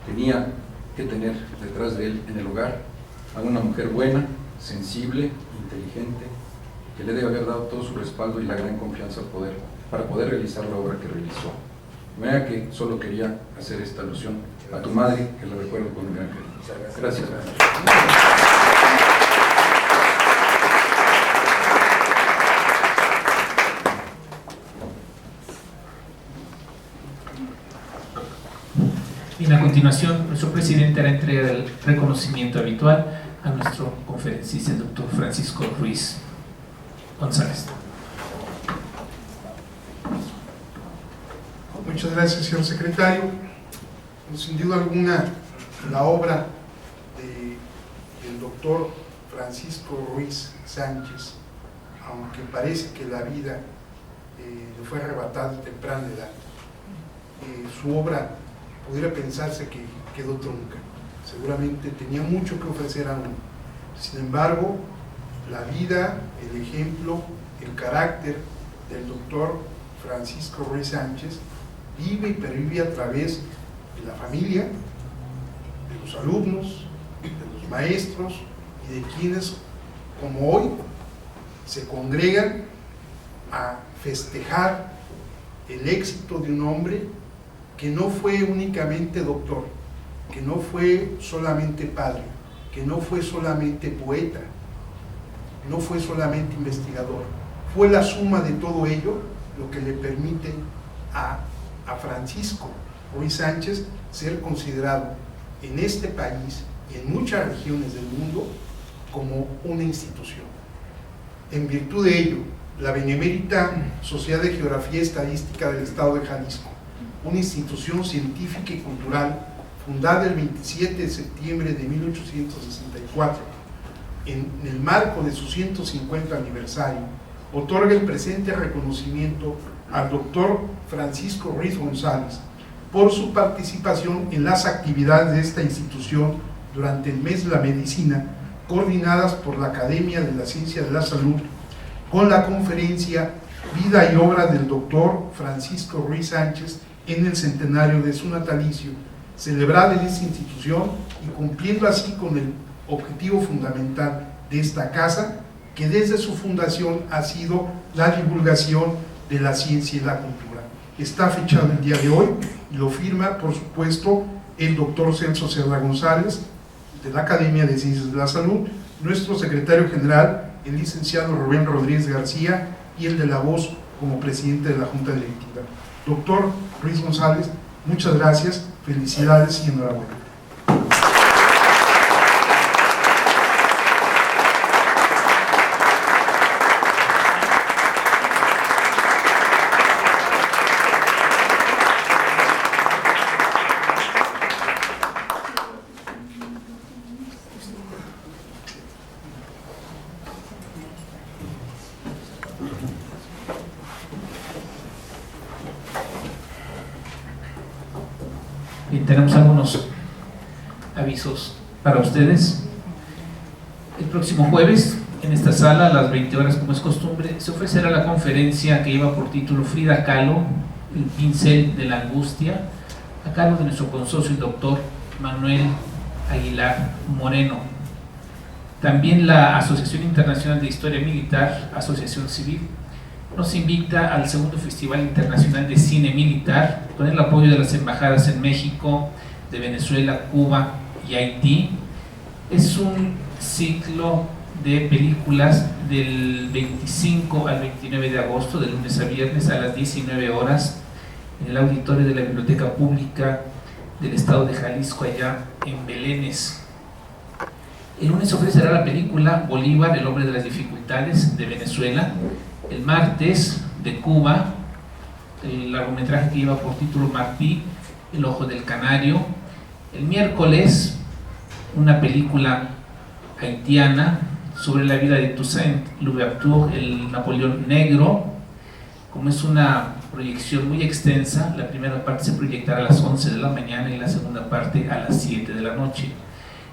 tenía que tener detrás de él en el hogar a una mujer buena, sensible, inteligente, que le debe haber dado todo su respaldo y la gran confianza para poder realizar la obra que realizó. De manera que solo quería hacer esta alusión a tu madre, que la recuerdo con un gran cariño. Gracias. Y a continuación, nuestro presidente hará entrega del reconocimiento habitual a nuestro conferencista, el doctor Francisco Ruiz González. Muchas gracias, señor secretario. Sin duda alguna, la obra del doctor Francisco Ruiz Sánchez, aunque parece que la vida le fue arrebatada a temprana edad, su obra pudiera pensarse que quedó trunca. Seguramente tenía mucho que ofrecer aún. Sin embargo, la vida, el ejemplo, el carácter del doctor Francisco Ruiz Sánchez vive y pervive a través de la familia, de los alumnos, de los maestros y de quienes, como hoy, se congregan a festejar el éxito de un hombre que no fue únicamente doctor, que no fue solamente padre, que no fue solamente poeta, no fue solamente investigador, fue la suma de todo ello lo que le permite a Francisco Ruiz Sánchez ser considerado en este país y en muchas regiones del mundo como una institución. En virtud de ello, la Benemérita Sociedad de Geografía y Estadística del Estado de Jalisco, una institución científica y cultural fundada el 27 de septiembre de 1864, en el marco de su 150 aniversario, otorga el presente reconocimiento al doctor Francisco Ruiz González por su participación en las actividades de esta institución durante el mes de la medicina, coordinadas por la Academia de la Ciencia de la Salud, con la conferencia Vida y Obra del doctor Francisco Ruiz Sánchez en el centenario de su natalicio, celebrada en esta institución y cumpliendo así con el objetivo fundamental de esta casa, que desde su fundación ha sido la divulgación de la ciencia y la cultura. Está fechado el día de hoy y lo firma, por supuesto, el doctor Celso Serra González, de la Academia de Ciencias de la Salud, nuestro secretario general, el licenciado Rubén Rodríguez García, y el de la voz como presidente de la Junta Directiva. Doctor Ruiz González, muchas gracias, felicidades y enhorabuena. Bien, tenemos algunos avisos para ustedes. El próximo jueves, en esta sala, a las 20 horas como es costumbre, se ofrecerá la conferencia que lleva por título Frida Kahlo, el pincel de la angustia, a cargo de nuestro consocio el doctor Manuel Aguilar Moreno. También la Asociación Internacional de Historia Militar, Asociación Civil, nos invita al segundo Festival Internacional de Cine Militar, con el apoyo de las embajadas en México, de Venezuela, Cuba y Haití. Es un ciclo de películas del 25 al 29 de agosto, de lunes a viernes a las 19 horas, en el auditorio de la Biblioteca Pública del Estado de Jalisco, allá en Belénes. El lunes se ofrecerá la película Bolívar, el hombre de las dificultades, de Venezuela. El martes, de Cuba, el largometraje que lleva por título Martí, el ojo del canario. El miércoles, una película haitiana sobre la vida de Toussaint Louverture, el Napoleón Negro. Como es una proyección muy extensa, la primera parte se proyectará a las 11 de la mañana y la segunda parte a las 7 de la noche.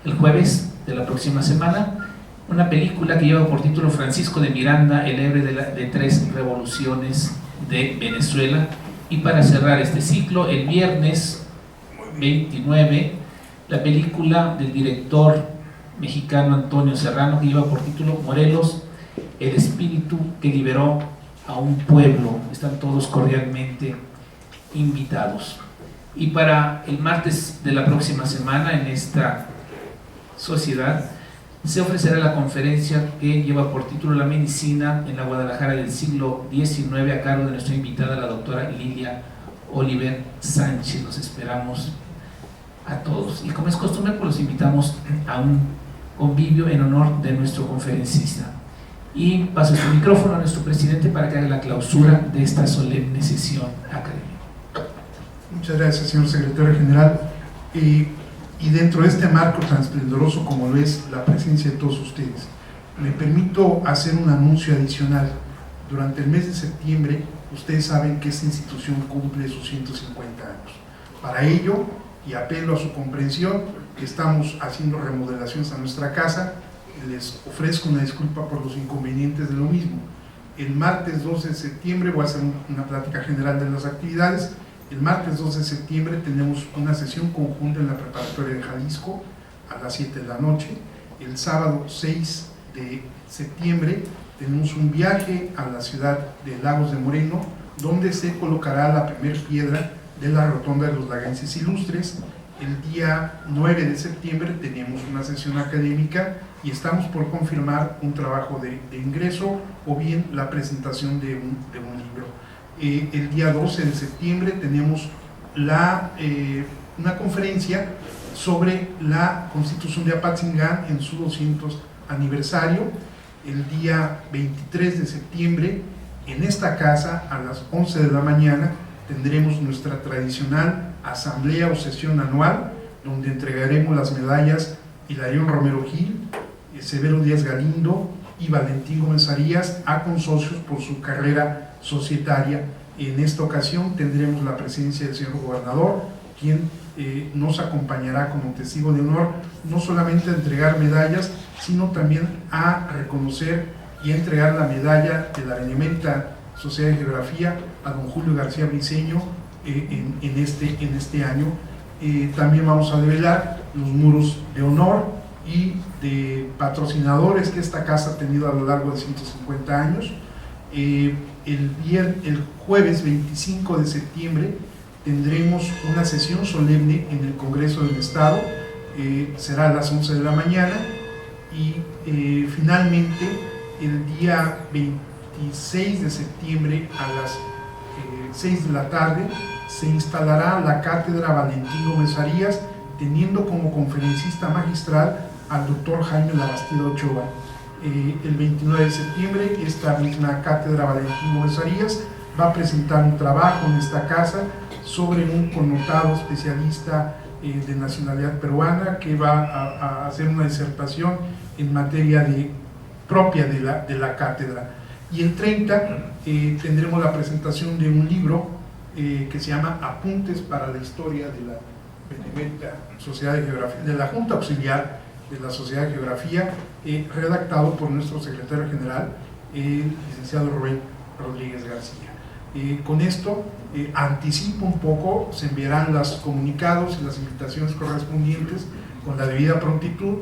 El jueves de la próxima semana, una película que lleva por título Francisco de Miranda, el héroe de tres revoluciones de Venezuela. Y para cerrar este ciclo, el viernes 29, la película del director mexicano Antonio Serrano, que lleva por título Morelos, el espíritu que liberó a un pueblo. Están todos cordialmente invitados. Y para el martes de la próxima semana, en esta sociedad, se ofrecerá la conferencia que lleva por título La medicina en la Guadalajara del siglo XIX, a cargo de nuestra invitada, la doctora Lilia Oliver Sánchez. Los esperamos a todos. Y como es costumbre, pues los invitamos a un convivio en honor de nuestro conferencista. Y paso su micrófono a nuestro presidente para que haga la clausura de esta solemne sesión académica. Muchas gracias, señor secretario general. Y dentro de este marco tan esplendoroso como lo es la presencia de todos ustedes, me permito hacer un anuncio adicional. Durante el mes de septiembre, ustedes saben que esta institución cumple sus 150 años. Para ello, y apelo a su comprensión, estamos haciendo remodelaciones a nuestra casa. Les ofrezco una disculpa por los inconvenientes de lo mismo. El martes 12 de septiembre voy a hacer una plática general de las actividades. El martes 12 de septiembre tenemos una sesión conjunta en la preparatoria de Jalisco a las 7 de la noche. El sábado 6 de septiembre tenemos un viaje a la ciudad de Lagos de Moreno, donde se colocará la primera piedra de la Rotonda de los Laguenses Ilustres. El día 9 de septiembre tenemos una sesión académica y estamos por confirmar un trabajo de ingreso o bien la presentación de un libro. El día 12 de septiembre tenemos una conferencia sobre la Constitución de Apatzingán en su 200 aniversario. El día 23 de septiembre, en esta casa, a las 11 de la mañana, tendremos nuestra tradicional asamblea o sesión anual, donde entregaremos las medallas Hilarión Romero Gil, Severo Díaz Galindo y Valentín Gómez Arias a consorcios por su carrera societaria. En esta ocasión tendremos la presencia del señor gobernador, quien nos acompañará como testigo de honor, no solamente a entregar medallas, sino también a reconocer y a entregar la medalla de la Benemérita Sociedad de Geografía a don Julio García Briceño en este año. También vamos a develar los muros de honor y de patrocinadores que esta casa ha tenido a lo largo de 150 años. El jueves 25 de septiembre tendremos una sesión solemne en el Congreso del Estado, será a las 11 de la mañana, y finalmente el día 26 de septiembre a las 6 de la tarde se instalará la Cátedra Valentín Gómez Arias, teniendo como conferencista magistral al doctor Jaime Labastida Ochoa. El 29 de septiembre esta misma Cátedra Valentín Gómez Arias va a presentar un trabajo en esta casa sobre un connotado especialista de nacionalidad peruana que va a hacer una disertación en materia propia de la cátedra. Y el 30 tendremos la presentación de un libro que se llama Apuntes para la Historia de la Benemérita Sociedad de Geografía, de la Junta Auxiliar de la Sociedad de Geografía, redactado por nuestro secretario general, el licenciado Rubén Rodríguez García. Con esto anticipo un poco, se enviarán los comunicados y las invitaciones correspondientes con la debida prontitud.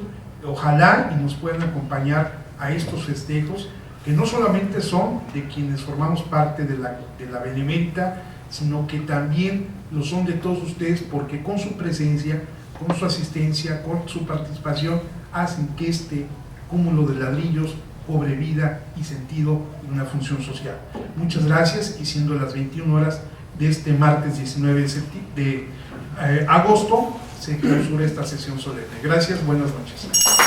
Ojalá y nos puedan acompañar a estos festejos, que no solamente son de quienes formamos parte de la Benemérita, sino que también lo son de todos ustedes, porque con su presencia, con su asistencia, con su participación, hacen que este cúmulo de ladrillos cobre vida y sentido en una función social. Muchas gracias, y siendo las 21 horas de este martes 19 de agosto, se clausura esta sesión solemne. Gracias, buenas noches.